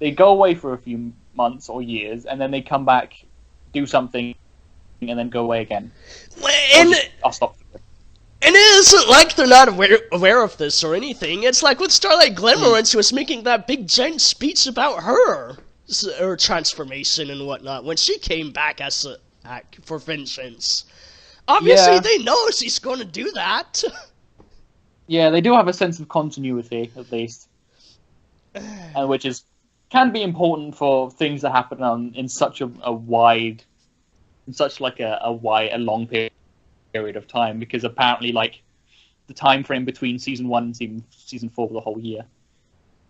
they go away for a few months or years, and then they come back, do something, and then go away again. I'll stop. And it isn't like they're not aware of this or anything. It's like with Starlight Glimmer when she was making that big giant speech about her transformation and whatnot, when she came back as for vengeance. Obviously, they know she's going to do that. Yeah, they do have a sense of continuity, at least. And which can be important for things that happen in such a wide, in such like a long period of time, because apparently, like, the time frame between season 1 and season 4 was a whole year.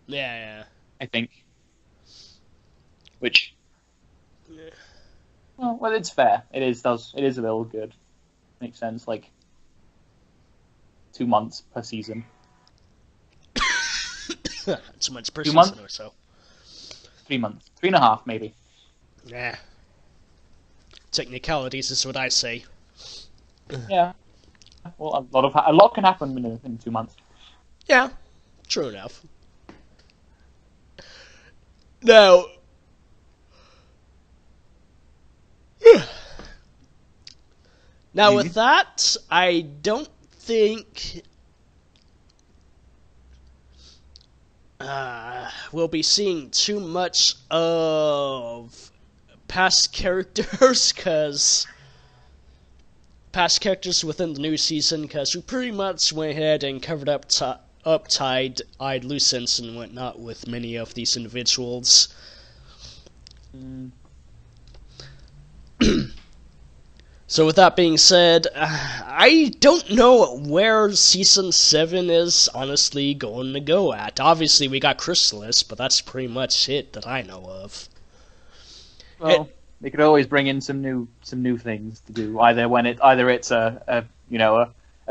Yeah. I think. Which, well, it's fair. It is a little good. Makes sense. Like 2 months per season. 2 months per 2 season months? or so. 3 months. 3.5 maybe. Yeah. Technicalities is what I say. Yeah. Well, a lot can happen in 2 months. Yeah. True enough. Now. Now, with that, I don't think we'll be seeing too much of past characters, within the new season, because we pretty much went ahead and covered up tied loose ends and whatnot with many of these individuals. So with that being said, I don't know where Season 7 is honestly going to go at. Obviously we got Chrysalis, but that's pretty much it that I know of. Well, they could always bring in some new things to do. Either it's a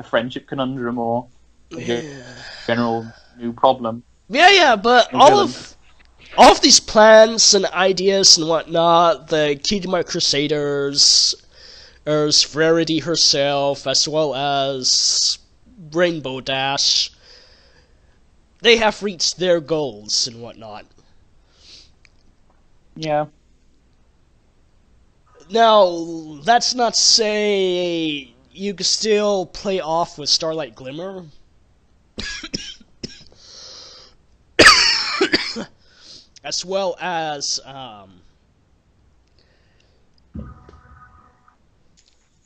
friendship conundrum or a general new problem. Yeah, but all of these plans and ideas and whatnot, the Kingdom Crusaders, there's Furry herself, as well as Rainbow Dash, they have reached their goals and whatnot. Yeah. Now, that's not to say you can still play off with Starlight Glimmer. As well as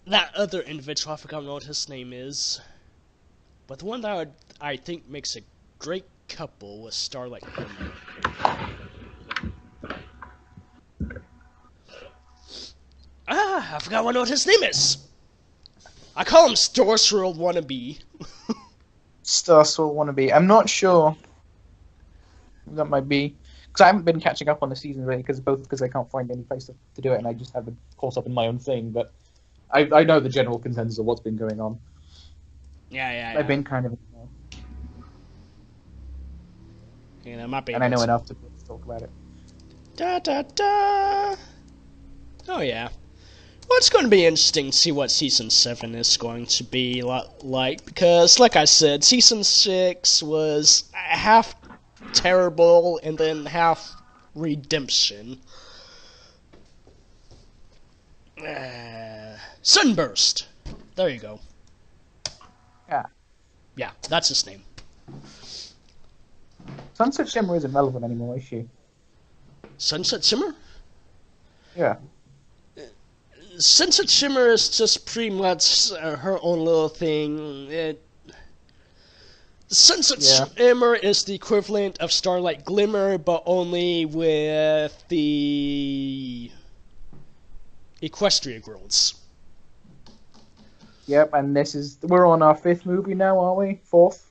that other individual, I forgot what his name is, but the one that I think makes a great couple was Starlight Glimmer. I forgot what his name is. I call him Star Swirl Wannabe. Star Swirl Wannabe. I'm not sure. That might be. Because I haven't been catching up on the season really, because I can't find any place to do it, and I just haven't caught up in my own thing. But I know the general consensus of what's been going on. Yeah. I've been kind of. Yeah, that might be. And I know enough to talk about it. Oh yeah. Well, it's going to be interesting to see what Season 7 is going to be like, because, like I said, Season 6 was half terrible and then half redemption. Sunburst! There you go. Yeah, that's his name. Sunset Shimmer isn't relevant anymore, is she? Sunset Shimmer? Yeah. Sunset Shimmer is just pretty much her own little thing. Sunset Shimmer is the equivalent of Starlight Glimmer, but only with the Equestria girls. Yep, and we're on our 5th movie now, aren't we? 4th?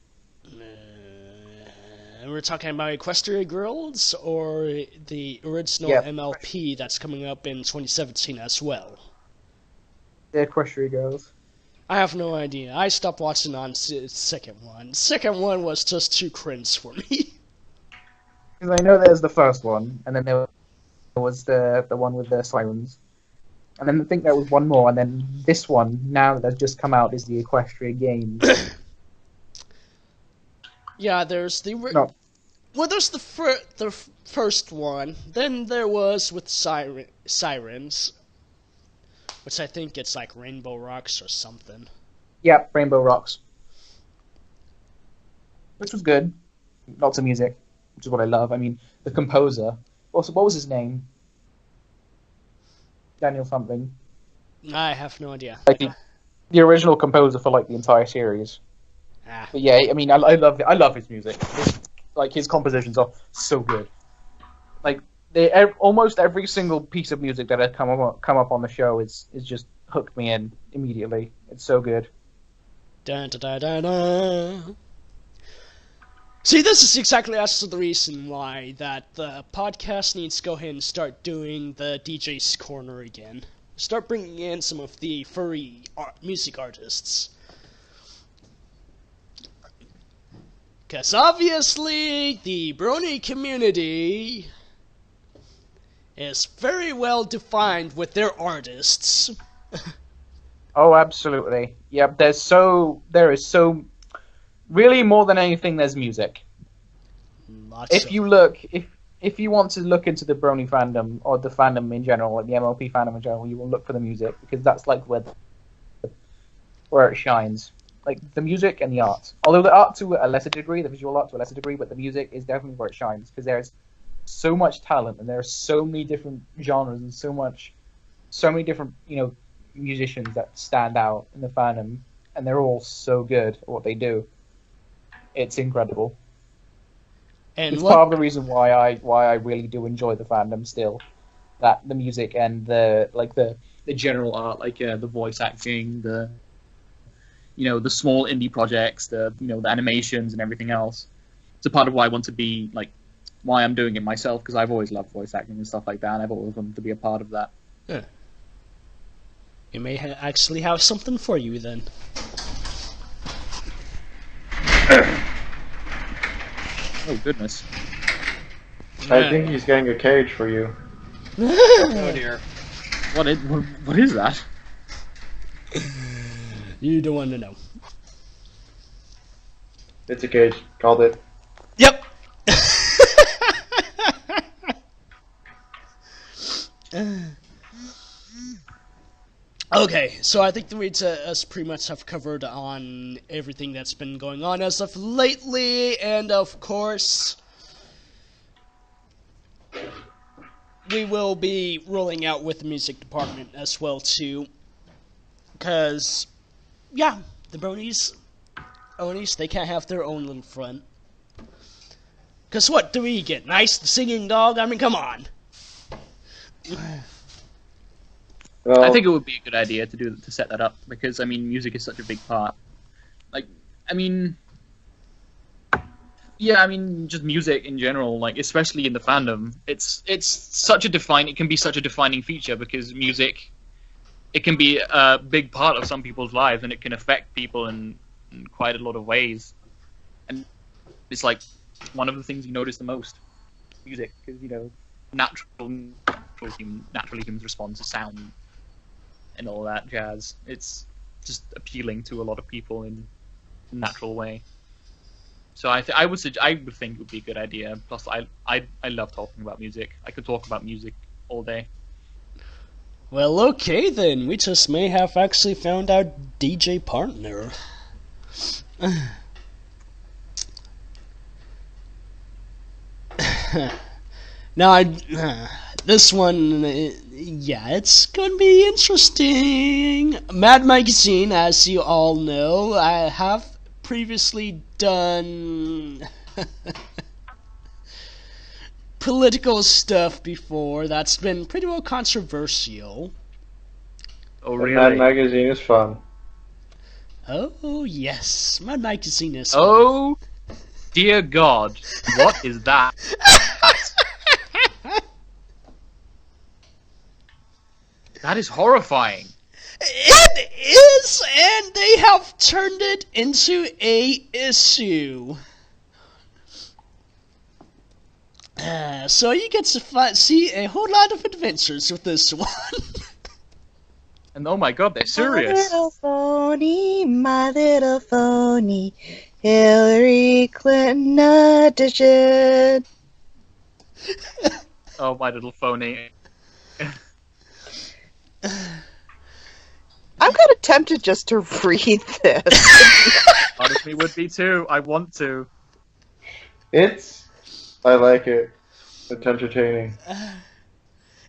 We're talking about Equestria girls, or the original MLP that's coming up in 2017 as well? The Equestria girls. I have no idea. I stopped watching on second one. Second one was just too cringe for me. Because I know there's the first one, and then there was the one with the sirens. And then I think there was one more, and then this one, now that's just come out, is the Equestria Games. Yeah, there's the... Well, there's the first one. Then there was with sirens, which I think it's like Rainbow Rocks or something. Yep, Rainbow Rocks. Which was good. Lots of music, which is what I love. I mean, the composer... what was his name? Daniel something. I have no idea. Like the original composer for like the entire series. But yeah, I mean, I love his music. His compositions are so good. Like almost every single piece of music that has come up on the show is just hooked me in immediately. It's so good. Dun, dun, dun, dun, dun. See, this is exactly also the reason why that the podcast needs to go ahead and start doing the DJ's Corner again. Start bringing in some of the furry music artists. Because obviously, the brony community is very well defined with their artists. Oh, absolutely. Yep, there is so... Really, more than anything, there's music. If you want to look into the brony fandom, or the fandom in general, like the MLP fandom in general, you will look for the music, because that's like where it shines. Like, the music and the art. Although the art to a lesser degree, the visual art to a lesser degree, but the music is definitely where it shines, because there's so much talent, and there are so many different genres, and so many different, musicians that stand out in the fandom, and they're all so good at what they do. It's incredible. And it's part of the reason why I really do enjoy the fandom still. That the music and the general art, like the voice acting, the small indie projects, the animations and everything else. It's a part of why I want to be why I'm doing it myself, because I've always loved voice acting and stuff like that, and I've always wanted to be a part of that. Yeah. You may actually have something for you then. Oh goodness. I think he's getting a cage for you. Oh dear. What is that? You don't want to know. It's a cage. Called it. Yep. Okay, so I think that we us pretty much have covered on everything that's been going on as of lately, and of course, we will be rolling out with the music department as well too, because, yeah, the bronies, Onies, they can't have their own little front. Because what do we get? Nice singing dog? I mean, come on. Well, I think it would be a good idea to set that up because I mean music is such a big part. Like, I mean, yeah, I mean just music in general, like especially in the fandom, it can be such a defining feature because music, it can be a big part of some people's lives and it can affect people in quite a lot of ways, and it's like one of the things you notice the most, music, because you know naturally humans respond to sound and all that jazz. It's just appealing to a lot of people in a natural way. So I would think it would be a good idea. Plus, I love talking about music. I could talk about music all day. Well, okay then. We just may have actually found our DJ partner. Now, this one, yeah, it's gonna be interesting. Mad Magazine, as you all know, I have previously done political stuff before that's been pretty well controversial. Oh, Mad really? Magazine is fun. Oh, yes, Mad Magazine is Oh, dear God. What is that? That is horrifying. It is, and they have turned it into a issue. So you get to see a whole lot of adventures with this one. And oh my God, they're serious. My little phony, Hillary Clinton edition. Oh, my little phony. I'm kind of tempted just to read this. Honestly, would be too. I want to. I like it. It's entertaining.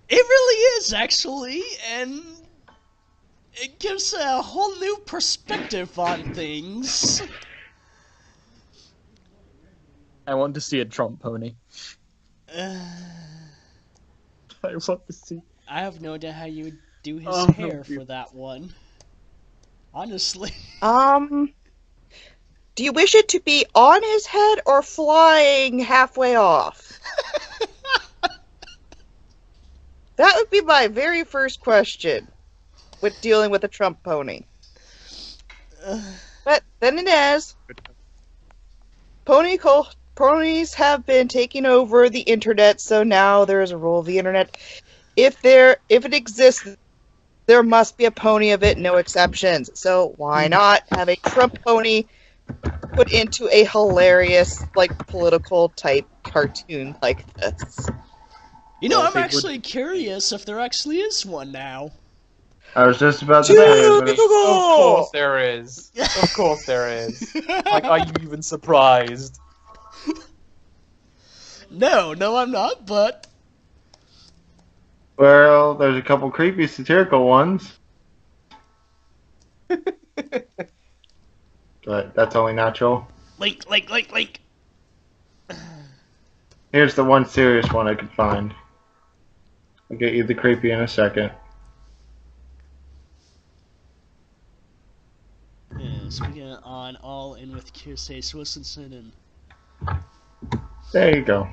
It really is, actually, and it gives a whole new perspective on things. I want to see a Trump pony. I want to see. I have no idea how you would do his Oh, hair no, for that one. Honestly. Do you wish it to be on his head or flying halfway off? That would be my very first question with dealing with a Trump pony. But then it is. Ponies have been taking over the internet, so now there is a rule of the internet. If it exists, there must be a pony of it, no exceptions. So why not have a Trump pony put into a hilarious, like, political type cartoon like this? You know, I'm actually curious if there actually is one now. I was just about to say, but Of course there is. Of course there is. Like, are you even surprised? No, I'm not, but... well, there's a couple creepy satirical ones. But that's only natural. Link. Here's the one serious one I could find. I'll get you the creepy in a second. Yes, we get on All In with Kirsey Wilson and... There you go.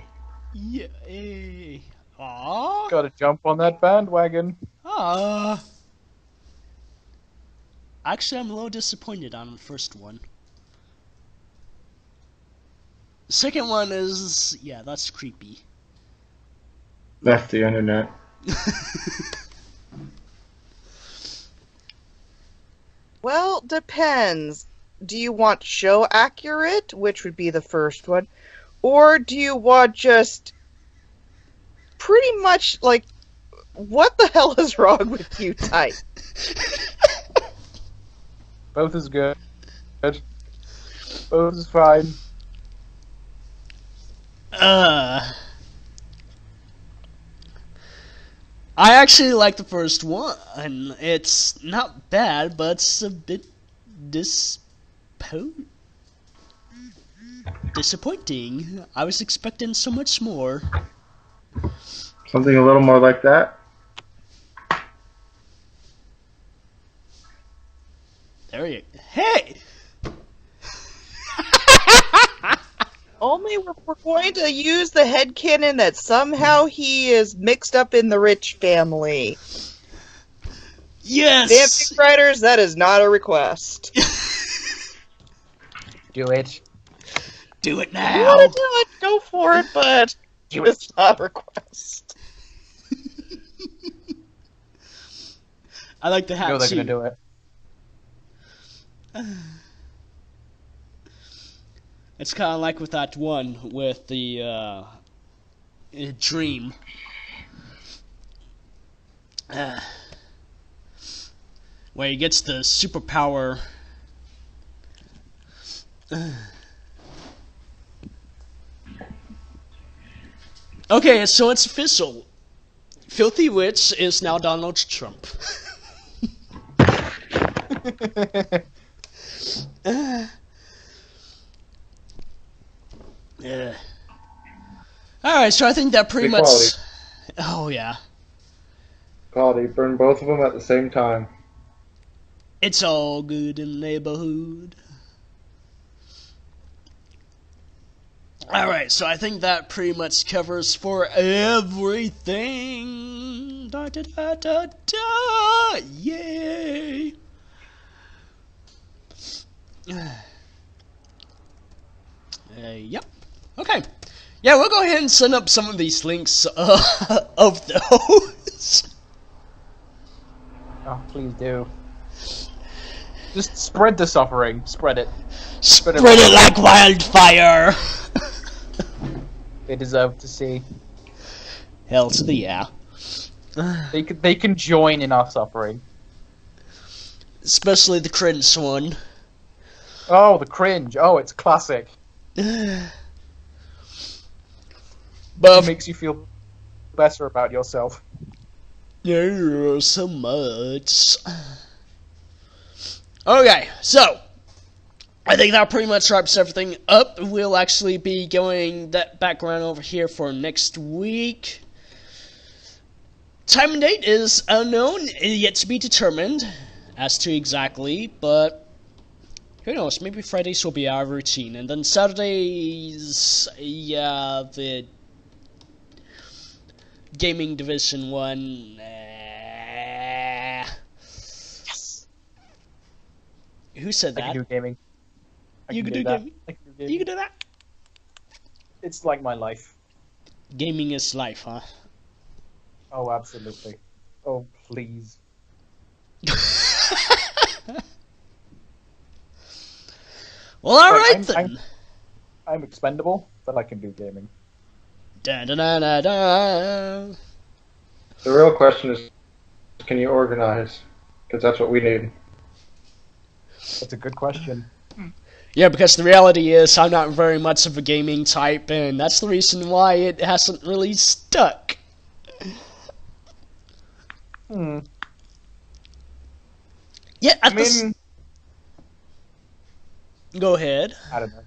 Yay. Aww. Gotta jump on that bandwagon. Aww. Actually, I'm a little disappointed on the first one. Second one is, yeah, that's creepy. That's the internet. Well, depends. Do you want show accurate, which would be the first one, or do you want just pretty much like, what the hell is wrong with you type? Both is good. Both is fine. I actually like the first one. It's not bad, but it's a bit disappointing. I was expecting so much more. Something a little more like that. There you go. Hey! Only if we're going to use the headcanon that somehow he is mixed up in the rich family. Yes! Fanfic writers, that is not a request. Do it. Do it You now! want to do it, go for it, but it's not a request. I like the hat No, they're too. gonna do it. It's kind of like with that one with the dream. Where he gets the superpower. Okay, so it's official. Filthy Witch is now Donald Trump. Yeah. Alright, so I think that pretty much... Equality. Oh, yeah. Quality. Burn both of them at the same time. It's all good in the neighborhood. Alright, so I think that pretty much covers for everything. Da da da da da! Yay! Yep. Okay. Yeah, we'll go ahead and send up some of these links of those. Oh, please do. Just spread the suffering. Spread it. Spread it like wildfire. They deserve to see. Hell to the yeah. They can join in our suffering. Especially the cringe one. Oh, the cringe. Oh, it's classic. But It makes you feel better about yourself. yeah, so much. Okay, so I think that pretty much wraps everything up. We'll actually be going that background over here for next week. Time and date is unknown, yet to be determined as to exactly, but who knows, maybe Fridays will be our routine, and then Saturdays, yeah, the gaming division one, Yes. Who said I that? can do gaming. You can do that. gaming? I can do gaming. You can do that? It's like my life. Gaming is life, huh? Oh, absolutely. Oh, please. Well, alright I'm- then. I'm expendable, but I can do gaming. Da da da da da. The real question is, can you organize? Because that's what we need. That's a good question. Yeah, because the reality is I'm not very much of a gaming type, and that's the reason why it hasn't really stuck. Yeah, I mean, Go ahead. I don't know.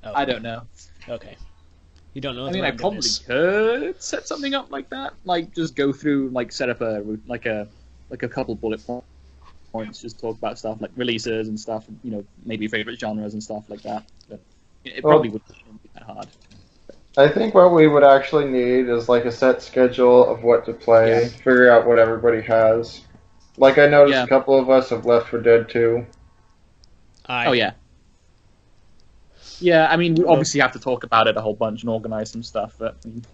Oh, I don't know. okay. You don't know what I the mean, I random probably is. could set something up like that. Like, just go through, like, set up a couple bullet points, just talk about stuff like releases and stuff. You know, maybe favorite genres and stuff like that. But it probably wouldn't be that hard. I think what we would actually need is like a set schedule of what to play, Yeah. figure out what everybody has. Like I noticed Yeah. a couple of us have Left 4 Dead 2. Oh yeah. Yeah, I mean, we obviously have to talk about it a whole bunch and organize some stuff, but I mean,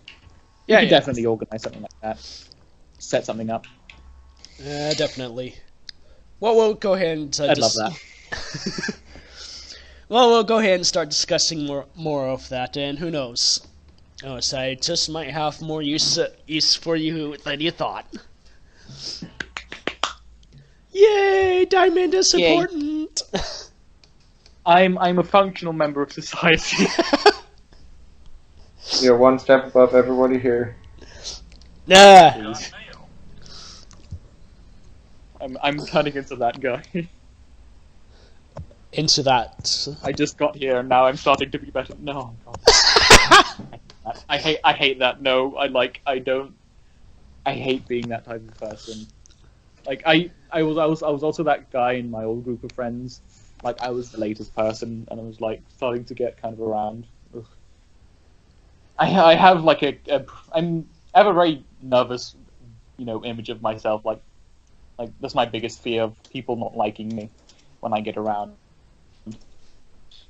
you could definitely organize something like that. Set something up. Definitely. Well, we'll go ahead and I'd love that. Well, we'll go ahead and start discussing more of that, and who knows? Oh, so I just might have more use for you than you thought. Yay! Diamond is important! I'm a functional member of society. You're one step above everybody here. Nah. I'm turning into that guy. Into that. I just got here and now I'm starting to be better. No, God. I hate that. No, I hate being that type of person. Like I was also that guy in my old group of friends. Like I was the latest person, and I was like starting to get kind of around. Ugh. I have like I have a very nervous, image of myself. Like that's my biggest fear of people not liking me when I get around.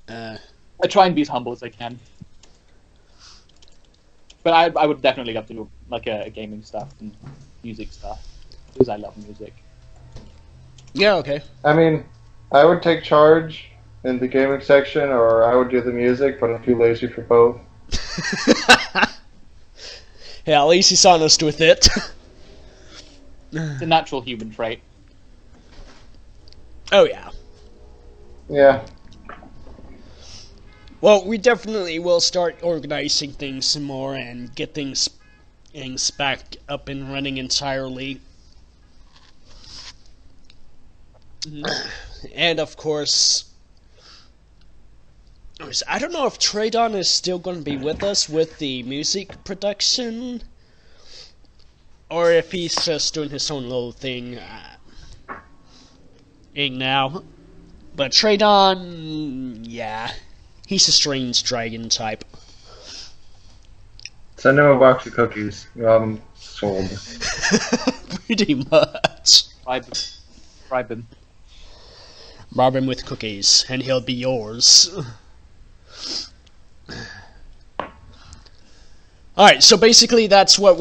I try and be as humble as I can. But I would definitely love to do like a gaming stuff and music stuff because I love music. Yeah, okay. I mean, I would take charge in the gaming section, or I would do the music, but I'm too lazy for both. Yeah, at least he's honest with it. It's a natural human trait. Oh, yeah. Yeah. Well, we definitely will start organizing things some more and get things back up and running entirely. And of course, I don't know if Tradon is still going to be with us with the music production, or if he's just doing his own little thing now. But Tradon, yeah, he's a strange dragon type. Send him a box of cookies. You have them sold. Pretty much. Bribe him. Rob him with cookies, and he'll be yours. Alright, so basically that's what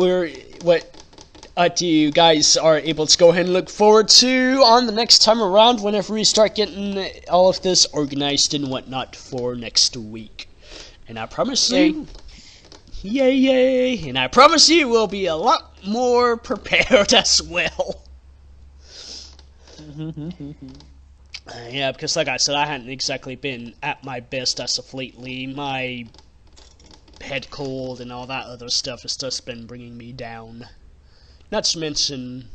you guys are able to go ahead and look forward to on the next time around whenever we start getting all of this organized and whatnot for next week. And I promise you... Yay! And I promise you we'll be a lot more prepared as well. Yeah, because like I said, I hadn't exactly been at my best as of lately. My head cold and all that other stuff has just been bringing me down. Not to mention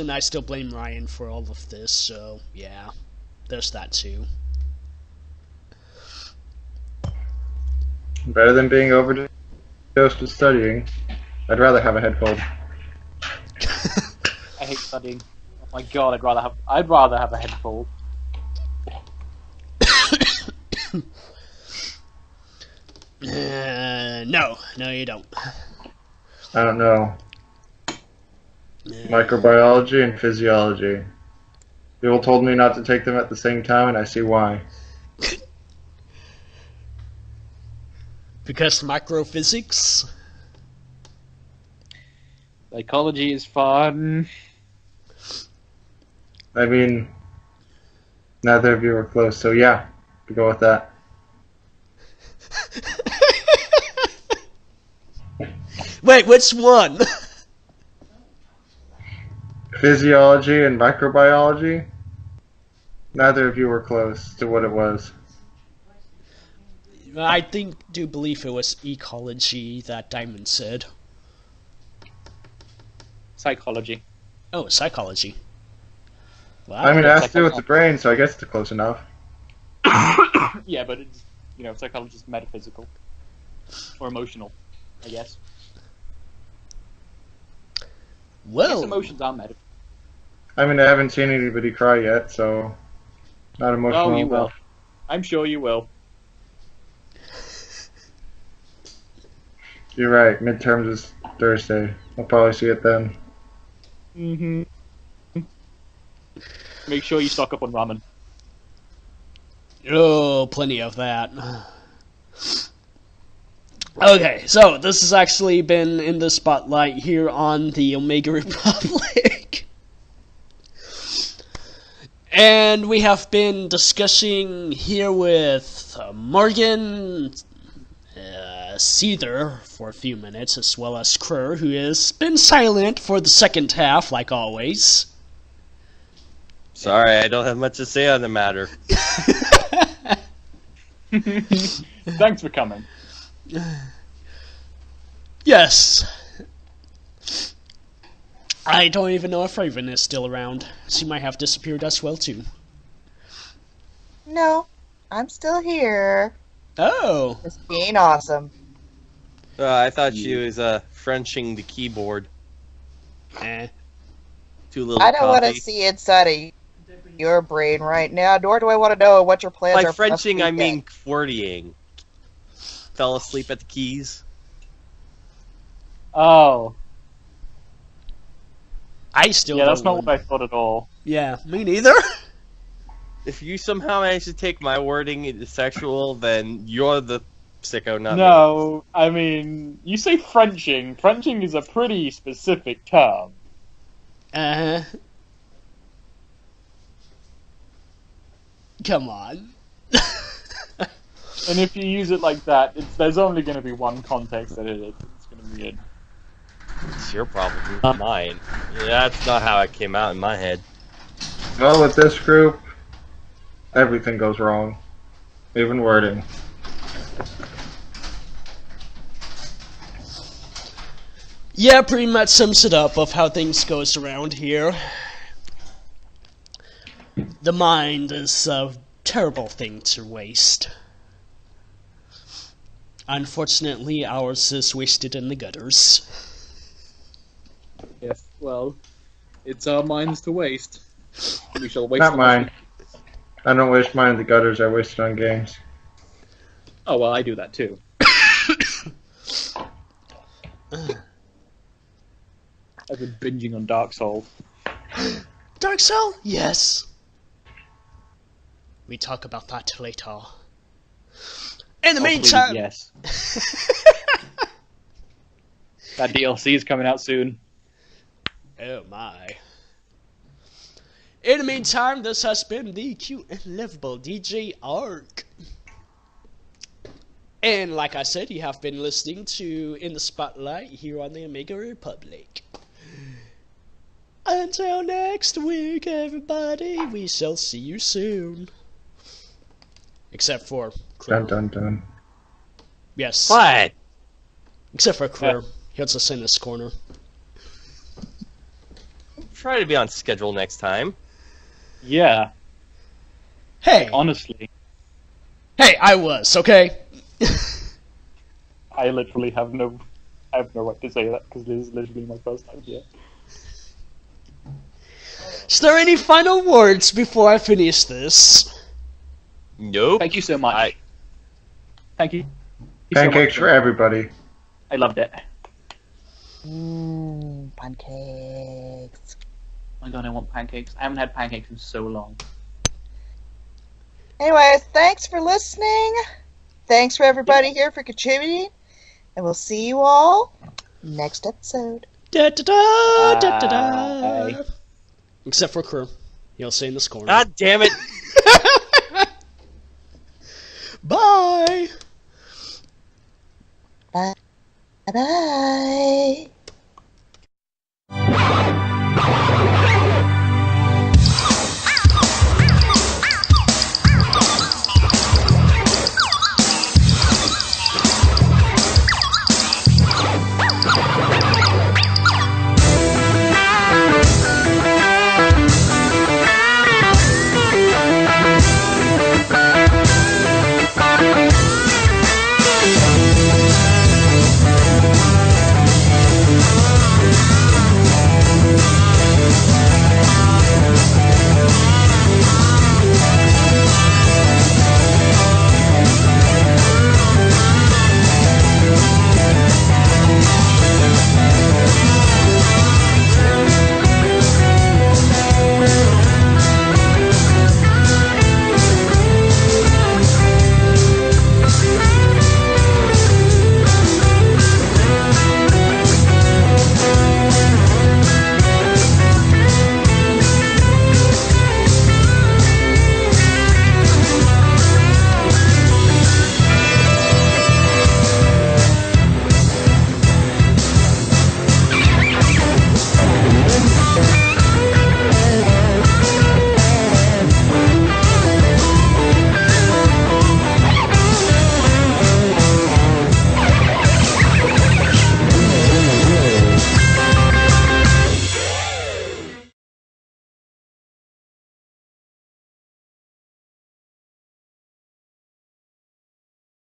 I still blame Ryan for all of this, so yeah, there's that too. Better than being overdosed with studying. I'd rather have a head cold. I hate studying. Oh my God, I'd rather have a head cold. No, you don't. I don't know. Microbiology and physiology. People told me not to take them at the same time, and I see why. Because microphysics? Psychology is fun. I mean, neither of you are close, so yeah, we go with that. Wait, which one? Physiology and microbiology? Neither of you were close to what it was. I do believe it was ecology that Diamond said. Psychology. Oh, psychology. Wow. I mean, it has to do with the brain, so I guess it's close enough. Yeah, but it's, psychology is metaphysical. Or emotional, I guess. Well, I guess emotions are metaphysical. I mean, I haven't seen anybody cry yet, so not emotional. Oh, you will. I'm sure you will. You're right. Midterms is Thursday. I'll probably see it then. Mm-hmm. Make sure you stock up on ramen. Oh, plenty of that. Okay, so this has actually been in the spotlight here on the Omega Republic. And we have been discussing here with Morgan Seether for a few minutes, as well as Krur, who has been silent for the second half, like always. Sorry, I don't have much to say on the matter. Thanks for coming. Yes. I don't even know if Raven is still around. She might have disappeared as well, too. No, I'm still here. Oh. Just being awesome. I thought she was Frenching the keyboard. Eh. Too little I don't want to coffee. see inside of your brain right now, nor do I want to know what your plans By are. Frenching, I mean QWERTYing. Fell asleep at the keys. Oh. I still Yeah, don't that's not want- what I thought at all. Yeah, me neither. If you somehow manage to take my wording into sexual, then you're the sicko, not me. No, I mean, you say Frenching. Frenching is a pretty specific term. Uh-huh. Come on. And if you use it like that, there's only going to be one context that it is. It's going to be it. It's your problem, not mine. That's not how it came out in my head. Well, with this group, everything goes wrong. Even wording. Yeah, pretty much sums it up of how things goes around here. The mind is a terrible thing to waste. Unfortunately, ours is wasted in the gutters. Yes, well, it's our minds to waste. We shall waste Not them. mine. I don't waste mine in the gutters, I waste it on games. Oh, well, I do that too. I've been binging on Dark Souls. Dark Soul? Yes. We talk about that later. In the Oh, please, meantime... yes. That DLC is coming out soon. Oh my. In the meantime, this has been the cute and livable DJ Arc. And like I said, you have been listening to In the Spotlight here on the Omega Republic. Until next week, everybody, we shall see you soon. Except for Dun Krur. dun dun. Yes. What? Except for Krur. He'll just in this corner. Try to be on schedule next time. Yeah, Hey! honestly, Hey, I was, okay? I literally have no right to say that because this is literally my first time here. Is there any final words before I finish this? Nope. Thank you so much. I- Thank you. Pancakes for everybody. I loved it. Pancakes. Oh my god, I want pancakes. I haven't had pancakes in so long. Anyways, thanks for listening. Thanks for everybody here for contributing. And we'll see you all next episode. Da da da da da da. Bye. Except for Krur. He'll stay in this corner. God damn it! Bye! Bye bye.